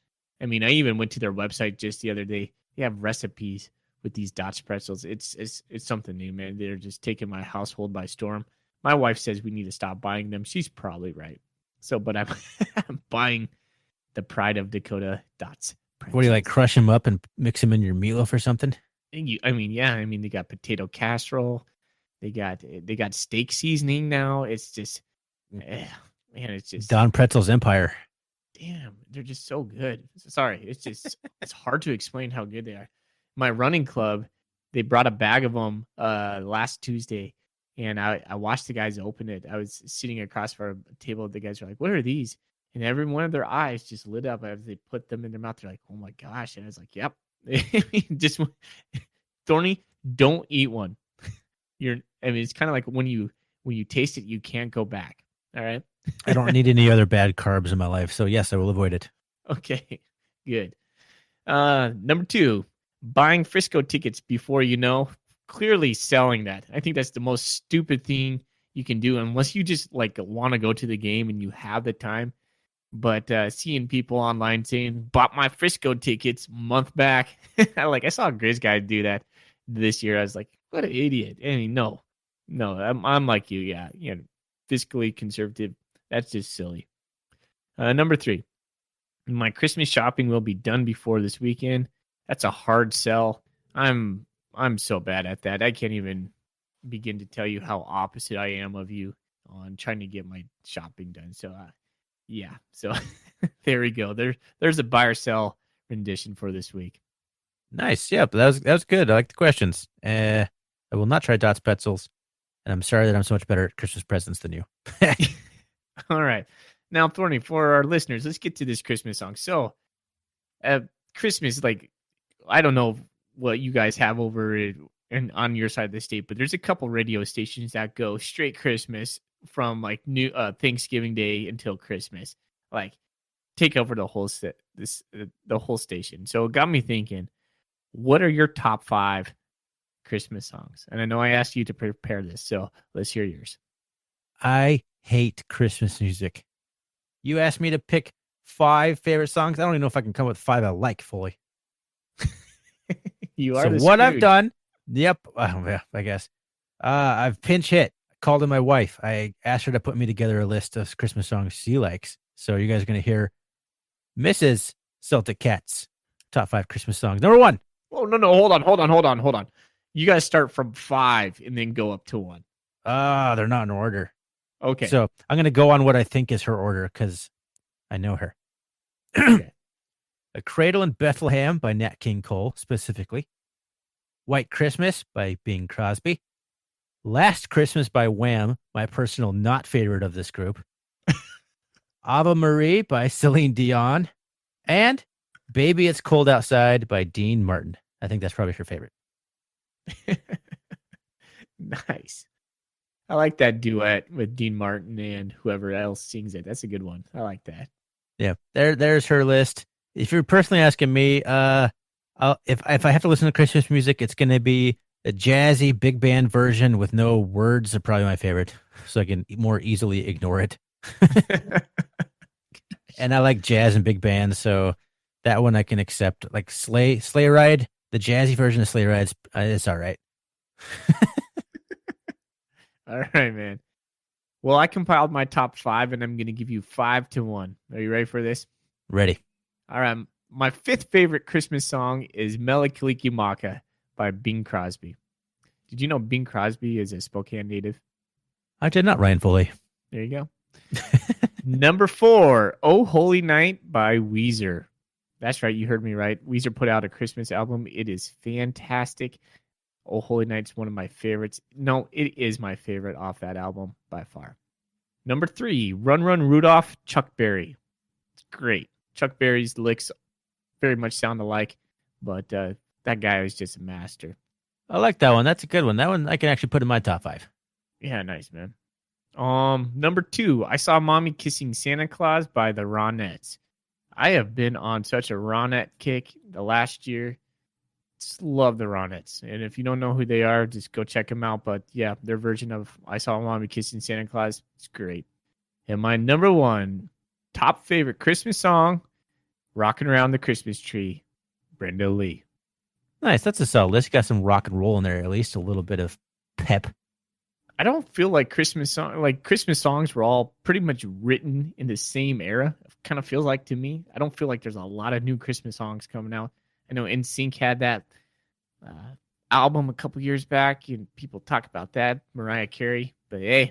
I mean, I even went to their website just the other day. They have recipes with these Dots Pretzels. It's something new, man. They're just taking my household by storm. My wife says we need to stop buying them. She's probably right. So, but I'm buying the pride of Dakota Dots Pretzels. What do you like? Crush them up and mix them in your meatloaf or something? They got potato casserole. They got steak seasoning now. It's just, man, it's just Don Pretzel's Empire. Damn, they're just so good. Sorry, it's just it's hard to explain how good they are. My running club, they brought a bag of them last Tuesday, and I watched the guys open it. I was sitting across from a table. The guys were like, "What are these?" And every one of their eyes just lit up as they put them in their mouth. They're like, "Oh my gosh!" And I was like, "Yep." Just Thorny, don't eat one. It's kind of like when you taste it, you can't go back. All right. I don't need any other bad carbs in my life, so yes, I will avoid it. Okay, good. Number 2, buying Frisco tickets before you know. Clearly selling that. I think that's the most stupid thing you can do unless you just like want to go to the game and you have the time. But seeing people online saying, bought my Frisco tickets month back. I saw a Griz guy do that this year. I was like, what an idiot. I mean, no, I'm like you. Yeah. Fiscally conservative. That's just silly. Number 3, my Christmas shopping will be done before this weekend. That's a hard sell. I'm so bad at that. I can't even begin to tell you how opposite I am of you on trying to get my shopping done. So, yeah. So there we go. There's a buy or sell rendition for this week. Nice. Yeah, but that was good. I like the questions. I will not try Dots Pretzels, and I'm sorry that I'm so much better at Christmas presents than you. All right. Now, Thorny, for our listeners, let's get to this Christmas song. So, Christmas, like, I don't know what you guys have over it and on your side of the state, but there's a couple radio stations that go straight Christmas from like new Thanksgiving Day until Christmas, like take over the whole the whole station. So it got me thinking, what are your top 5 Christmas songs? And I know I asked you to prepare this, so let's hear yours. I hate Christmas music. You asked me to pick 5 favorite songs. I don't even know if I can come up with 5 I like fully. You are so the what Scrooge. I've done. Yep. Yeah, I guess. I've pinch hit. Called in my wife. I asked her to put me together a list of Christmas songs she likes. So you guys are going to hear Mrs. Celtic Cats top 5 Christmas songs. Number 1. Oh, no. Hold on. You guys start from 5 and then go up to 1. They're not in order. Okay. So I'm going to go on what I think is her order because I know her. Okay. A Cradle in Bethlehem by Nat King Cole, specifically. White Christmas by Bing Crosby. Last Christmas by Wham, my personal not favorite of this group. Ave Marie by Celine Dion. And Baby It's Cold Outside by Dean Martin. I think that's probably her favorite. Nice. I like that duet with Dean Martin and whoever else sings it. That's a good one. I like that. Yeah, there's her list. If you're personally asking me, if I have to listen to Christmas music, it's going to be a jazzy big band version with no words. Are probably my favorite, so I can more easily ignore it. And I like jazz and big band, so that one I can accept. Like Sleigh Ride, the jazzy version of Sleigh Ride, it's all right. All right, man. Well, I compiled my top 5, and I'm going to give you 5 to 1. Are you ready for this? Ready. All right. My 5th favorite Christmas song is Mele Kalikimaka by Bing Crosby. Did you know Bing Crosby is a Spokane native? I did not, Ryan Foley. There you go. Number 4, Oh Holy Night by Weezer. That's right. You heard me right. Weezer put out a Christmas album. It is fantastic. Oh Holy Night's one of my favorites. No, it is my favorite off that album by far. Number 3, Run Run Rudolph, Chuck Berry. It's great. Chuck Berry's licks very much sound alike, but that guy is just a master. I like that one. That's a good one. That one I can actually put in my top 5. Yeah, nice, man. Number 2, I Saw Mommy Kissing Santa Claus by the Ronettes. I have been on such a Ronette kick the last year. Just love the Ronettes. And if you don't know who they are, just go check them out. But yeah, their version of I Saw Mommy Kissing Santa Claus is great. And my number 1 top favorite Christmas song, Rockin' Around the Christmas Tree, Brenda Lee. Nice. That's a solid list. Got some rock and roll in there, at least a little bit of pep. I don't feel like Christmas songs were all pretty much written in the same era. It kind of feels like to me. I don't feel like there's a lot of new Christmas songs coming out. I know NSYNC had that album a couple years back, and people talk about that, Mariah Carey. But hey,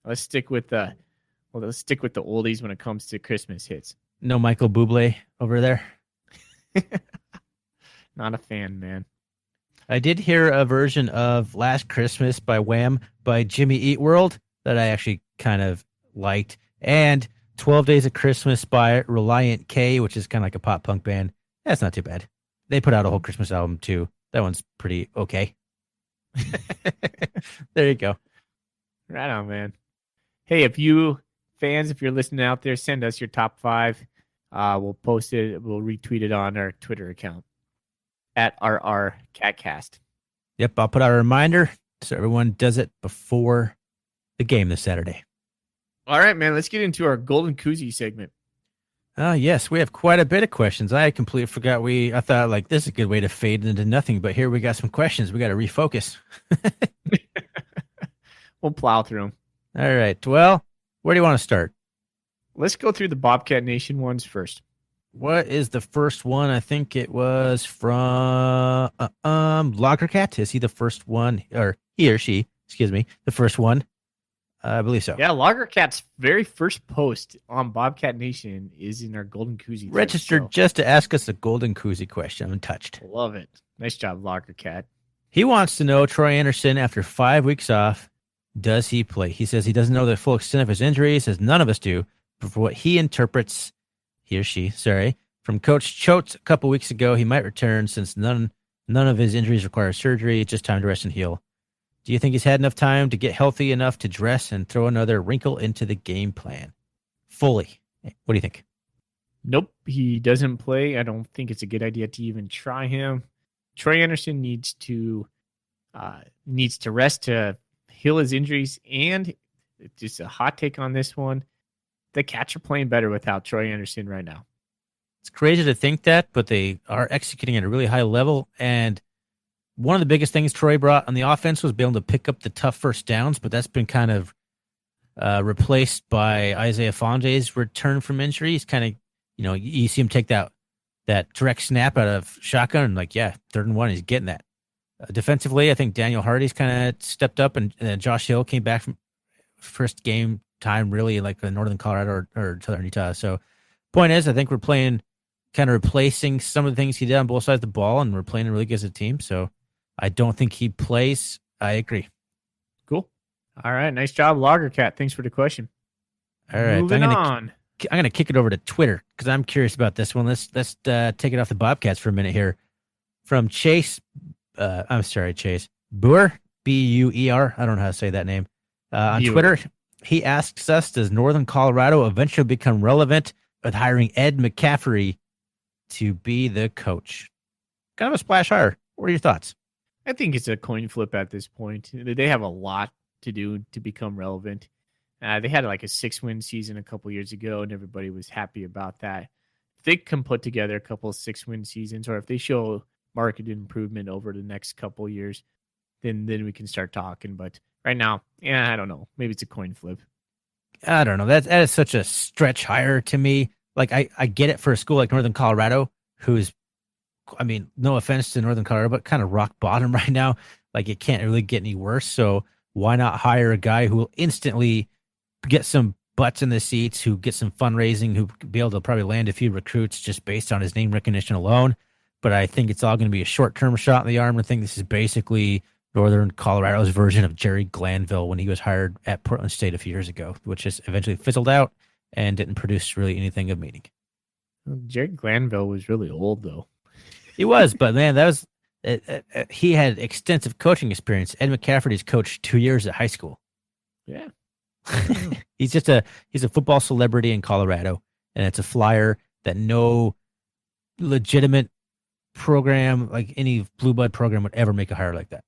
let's stick with the oldies when it comes to Christmas hits. No Michael Bublé over there. Not a fan, man. I did hear a version of Last Christmas by Wham by Jimmy Eat World that I actually kind of liked, and 12 Days of Christmas by Reliant K, which is kind of like a pop punk band. That's not too bad. They put out a whole Christmas album too. That one's pretty okay. There you go. Right on, man. Hey, if you're listening out there, send us your top 5. We'll post it. We'll retweet it on our Twitter account at RRCatcast. Yep, I'll put out a reminder so everyone does it before the game this Saturday. All right, man. Let's get into our Golden Koozie segment. Yes, we have quite a bit of questions. I completely forgot I thought like this is a good way to fade into nothing, but here we got some questions. We got to refocus. We'll plow through them. All right. Well, where do you want to start? Let's go through the Bobcat Nation ones first. What is the first one? I think it was from Loggercat. Is he the first one, or he or she? Excuse me, the first one. I believe so. Yeah, Loggercat's very first post on Bobcat Nation is in our Golden Koozie. Registered just to ask us a Golden Koozie question. I'm touched. Love it. Nice job, Loggercat. He wants to know, Troy Anderson, after 5 weeks off, Does he play? He says he doesn't know the full extent of his injury. He says none of us do. But for what he interprets, he or she, sorry, from Coach Choate a couple weeks ago, he might return since none of his injuries require surgery. It's just time to rest and heal. Do you think he's had enough time to get healthy enough to dress and throw another wrinkle into the game plan? Fully. What do you think? Nope, he doesn't play. I don't think it's a good idea to even try him. Troy Anderson needs to rest to heal his injuries, and just a hot take on this one: the Cats are playing better without Troy Anderson right now. It's crazy to think that, but they are executing at a really high level. And one of the biggest things Troy brought on the offense was being able to pick up the tough first downs, but that's been kind of replaced by Isaiah Fonse's return from injury. He's kind of, you see him take that direct snap out of shotgun and 3rd and 1, he's getting that. Defensively, I think Daniel Hardy's kind of stepped up, and Josh Hill came back from first game time really like in Northern Colorado or Southern Utah. So point is, I think we're playing kind of replacing some of the things he did on both sides of the ball, and we're playing really good as a team. So I don't think he plays. I agree. Cool. All right. Nice job, Lagercat. Thanks for the question. All right. Moving on. I'm going to kick it over to Twitter because I'm curious about this one. Let's take it off the Bobcats for a minute here. From Chase. Chase. Buer, Buer. I don't know how to say that name. On Buer. Twitter, he asks us, does Northern Colorado eventually become relevant with hiring Ed McCaffrey to be the coach? Kind of a splash hire. What are your thoughts? I think it's a coin flip at this point. They have a lot to do to become relevant. They had like a 6-win season a couple years ago, and everybody was happy about that. If they can put together a couple of 6-win seasons, or if they show market improvement over the next couple years, then we can start talking. But right now, I don't know. Maybe it's a coin flip. I don't know. That is such a stretch hire to me. Like, I get it for a school like Northern Colorado, who's, I mean, no offense to Northern Colorado, but kind of rock bottom right now. Like, it can't really get any worse. So why not hire a guy who will instantly get some butts in the seats, who get some fundraising, who be able to probably land a few recruits just based on his name recognition alone. But I think it's all going to be a short-term shot in the arm. I think this is basically Northern Colorado's version of Jerry Glanville when he was hired at Portland State a few years ago, which just eventually fizzled out and didn't produce really anything of meaning. Jerry Glanville was really old, though. He was, but man, that was he had extensive coaching experience. Ed McCaffrey's coached 2 years at high school. Yeah. He's a football celebrity in Colorado, and it's a flyer that no legitimate program, like any blue blood program, would ever make a hire like that.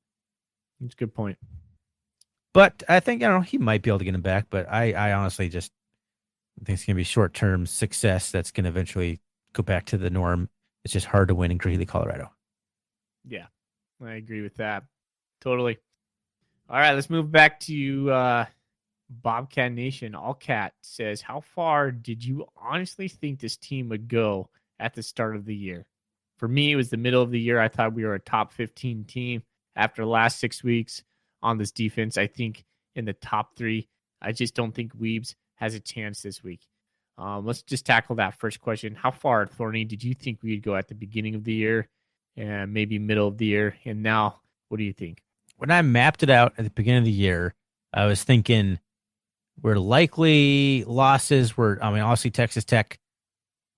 That's a good point. But I think, he might be able to get him back, but I honestly just think it's going to be short-term success that's going to eventually go back to the norm. It's just hard to win in Greeley, Colorado. Yeah, I agree with that. Totally. All right, let's move back to Bobcat Nation. Allcat says, how far did you honestly think this team would go at the start of the year? For me, it was the middle of the year. I thought we were a top 15 team. After the last 6 weeks on this defense, I think in the top 3. I just don't think Weebs has a chance this week. Let's just tackle that first question. How far, Thorny, did you think we'd go at the beginning of the year and maybe middle of the year? And now, what do you think? When I mapped it out at the beginning of the year, I was thinking we're likely losses were, obviously Texas Tech.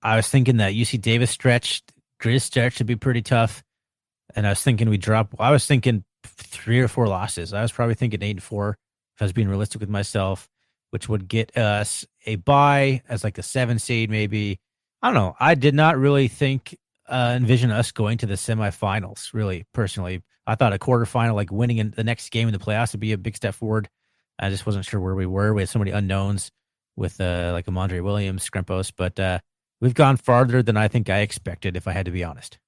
I was thinking that UC Davis stretch, Griz stretch should be pretty tough. And I was thinking I was thinking 3 or 4 losses. I was probably thinking 8-4 if I was being realistic with myself, which would get us a bye as like the 7 seed maybe. I don't know. I did not really envision us going to the semifinals, really, personally. I thought a quarterfinal, like winning in the next game in the playoffs, would be a big step forward. I just wasn't sure where we were. We had so many unknowns with like Amandre Williams, Scrimpos, but we've gone farther than I think I expected, if I had to be honest.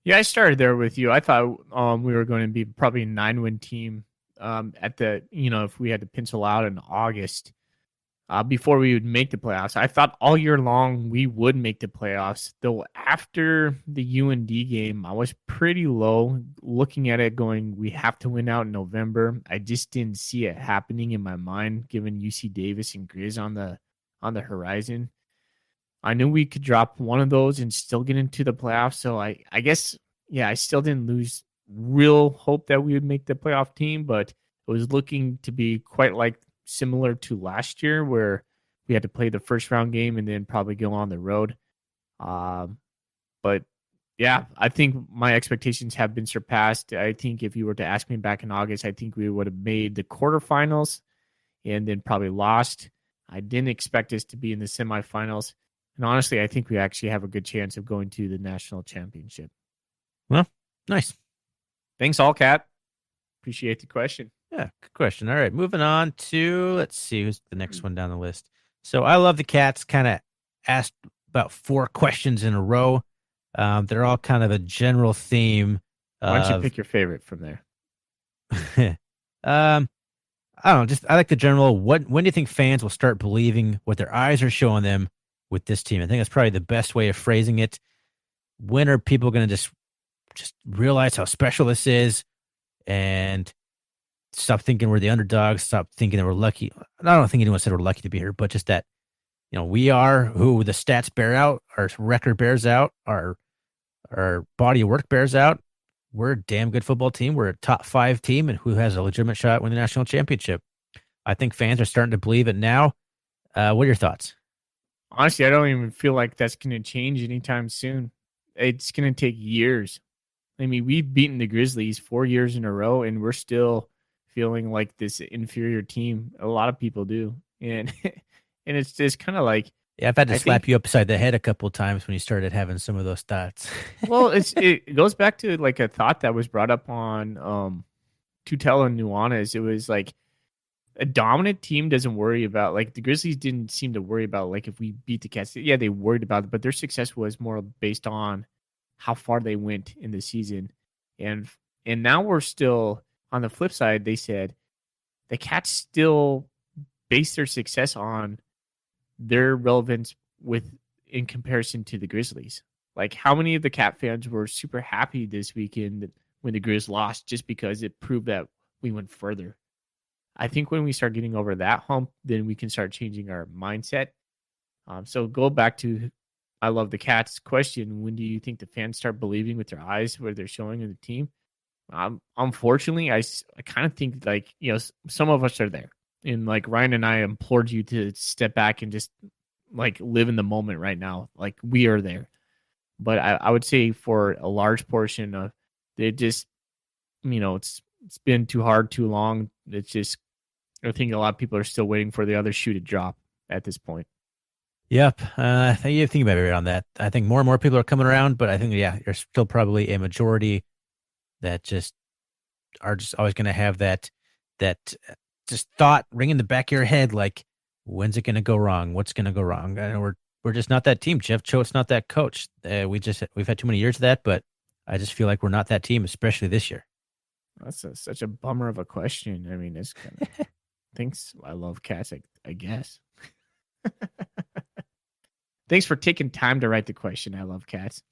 Yeah, I started there with you. I thought we were going to be probably a 9-win team at the, if we had to pencil out in August before we would make the playoffs. I thought all year long we would make the playoffs, though after the UND game, I was pretty low looking at it going, we have to win out in November. I just didn't see it happening in my mind, given UC Davis and Griz on the horizon. I knew we could drop one of those and still get into the playoffs. So I guess, I still didn't lose real hope that we would make the playoff team, but It was looking to be quite like similar to last year, where we had to play the first round game and then probably go on the road. But yeah, I think my expectations have been surpassed. I think if you were to ask me back in August, I think we would have made the quarterfinals and then probably lost. I didn't expect us to be in the semifinals. And honestly, I think we actually have a good chance of going to the national championship. Well, nice. Thanks, all cat. Appreciate the question. Yeah, good question. All right, moving on to, let's see, who's the next one down the list. So I love the Cats kind of asked about 4 questions in a row. They're all kind of a general theme. Why don't you pick your favorite from there? I don't know. I like the general. When do you think fans will start believing what their eyes are showing them with this team? I think that's probably the best way of phrasing it. When are people going to just realize how special this is and stop thinking we're the underdogs? Stop thinking that we're lucky. I don't think anyone said we're lucky to be here, but just that, we are who the stats bear out, our record bears out, our body of work bears out. We're a damn good football team. We're a top 5 team and who has a legitimate shot at winning the national championship. I think fans are starting to believe it now. What are your thoughts? Honestly, I don't even feel like that's going to change anytime soon. It's going to take years. I mean, we've beaten the Grizzlies 4 years in a row, and we're still feeling like this inferior team. A lot of people do. And and it's just kind of like, yeah, I've had to slap you upside the head a couple of times when you started having some of those thoughts. Well, it goes back to like a thought that was brought up on Tutel and Nuanez. It was like a dominant team doesn't worry about, like, the Grizzlies didn't seem to worry about, like, if we beat the Cats. Yeah, they worried about it, but their success was more based on how far they went in the season. And now we're still on the flip side. They said the Cats still base their success on their relevance in comparison to the Grizzlies. Like, how many of the Cat fans were super happy this weekend when the Grizz lost just because it proved that we went further? I think when we start getting over that hump, then we can start changing our mindset. So go back to, I love the Cats question. When do you think the fans start believing with their eyes what they're showing in the team? Unfortunately, I kind of think, like, some of us are there. And like Ryan and I implored you to step back and just like live in the moment right now. Like, we are there. But I would say for a large portion of it, just, it's been too hard, too long. It's just, I think a lot of people are still waiting for the other shoe to drop at this point. Yep. You think about it on that. I think more and more people are coming around, but I think, there's still probably a majority that just are just always going to have that just thought ring in the back of your head, like, when's it going to go wrong? What's going to go wrong? And we're just not that team. Jeff Choate's not that coach. We've had too many years of that, but I just feel like we're not that team, especially this year. That's such a bummer of a question. I mean, it's kind of thanks. I love Cats, I guess. Thanks for taking time to write the question. I love Cats.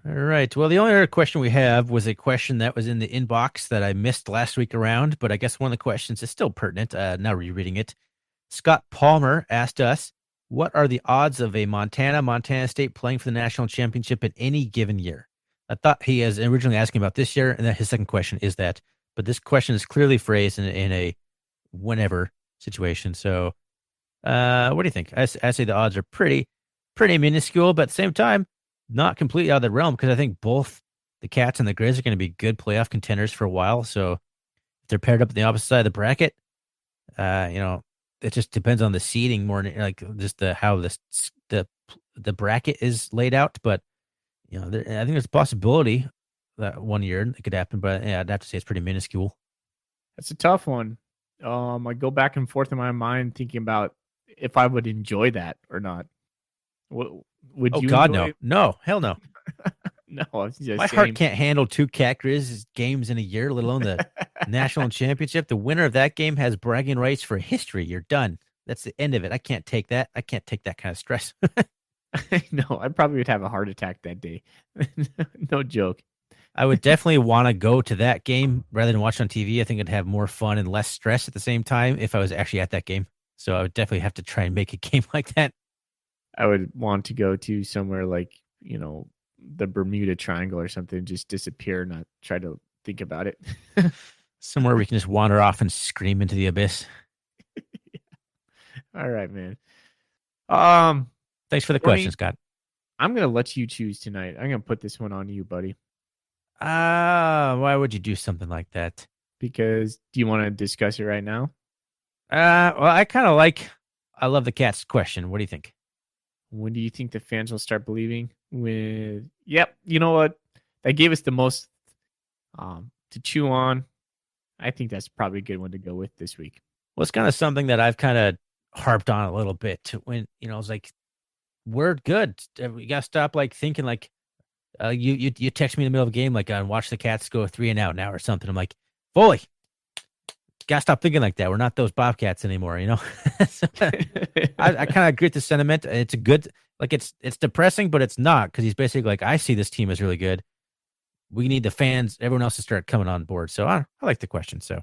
All right. Well, the only other question we have was a question that was in the inbox that I missed last week around, but I guess one of the questions is still pertinent. Now rereading it. Scott Palmer asked us, what are the odds of a Montana State playing for the national championship in any given year? I thought he was originally asking about this year, and then his second question is that, but this question is clearly phrased in a whenever situation. So what do you think? I say the odds are pretty minuscule, but at the same time, not completely out of the realm, because I think both the Cats and the Griz are going to be good playoff contenders for a while. So if they're paired up on the opposite side of the bracket, it just depends on the seeding more, like just how the bracket is laid out. But I think there's a possibility that one year it could happen. But yeah, I'd have to say it's pretty minuscule. That's a tough one. I go back and forth in my mind thinking about if I would enjoy that or not. Would you? God, no. No, hell no. No, my heart can't handle 2 Cat Griz games in a year, let alone the national championship. The winner of that game has bragging rights for history. You're done. That's the end of it. I can't take that. I can't take that kind of stress. No, I probably would have a heart attack that day. No joke. I would definitely want to go to that game rather than watch on TV. I think I'd have more fun and less stress at the same time if I was actually at that game. So I would definitely have to try and make a game like that. I would want to go to somewhere like, the Bermuda Triangle or something, just disappear, not try to think about it. Somewhere we can just wander off and scream into the abyss. All right, man. Thanks for the Tony, question, Scott. I'm gonna let you choose tonight. I'm gonna put this one on you, buddy. Why would you do something like that? Because do you want to discuss it right now? Well, I love the Cats question. What do you think? When do you think the fans will start believing? Yep, you know what? That gave us the most to chew on. I think that's probably a good one to go with this week. Well, it's kind of something that I've kind of harped on a little bit when, it's like, we're good. We got to stop like thinking like, you text me in the middle of a game, like, watch the Cats go 3-and-out now or something. I'm like, Foley, gotta stop thinking like that. We're not those Bobcats anymore, So, I kind of agree with the sentiment. It's a good, like, it's depressing, but it's not, because he's basically like, I see this team as really good. We need the fans, everyone else to start coming on board. So I like the question. So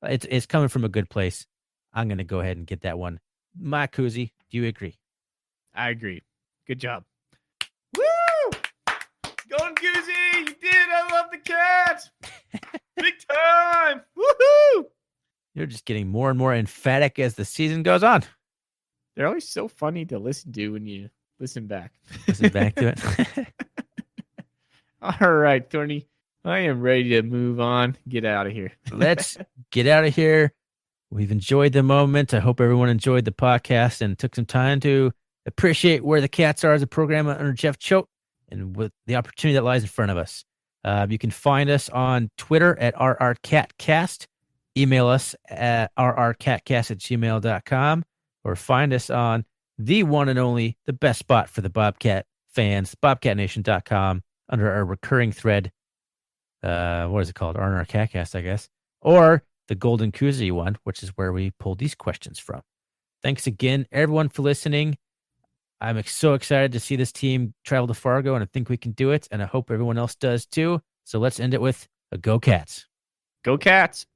it's coming from a good place. I'm going to go ahead and get that one. Mike Kuzi, do you agree? I agree. Good job. Woo! Golden Kuzi, you did. I love the Cats. Big time. Woohoo! You're just getting more and more emphatic as the season goes on. They're always so funny to listen to when you listen back. Listen back to it. All right, Thorny. I am ready to move on. Get out of here. Let's get out of here. We've enjoyed the moment. I hope everyone enjoyed the podcast and took some time to appreciate where the Cats are as a program under Jeff Choate and with the opportunity that lies in front of us. You can find us on Twitter at RRCatCast. Email us at rrcatcast@gmail.com, or find us on the one and only, the best spot for the Bobcat fans, bobcatnation.com, under our recurring thread. What is it called? RR Catcast, I guess. Or the Golden Kuzi one, which is where we pull these questions from. Thanks again, everyone, for listening. I'm so excited to see this team travel to Fargo, and I think we can do it, and I hope everyone else does too. So let's end it with a Go Cats. Go Cats.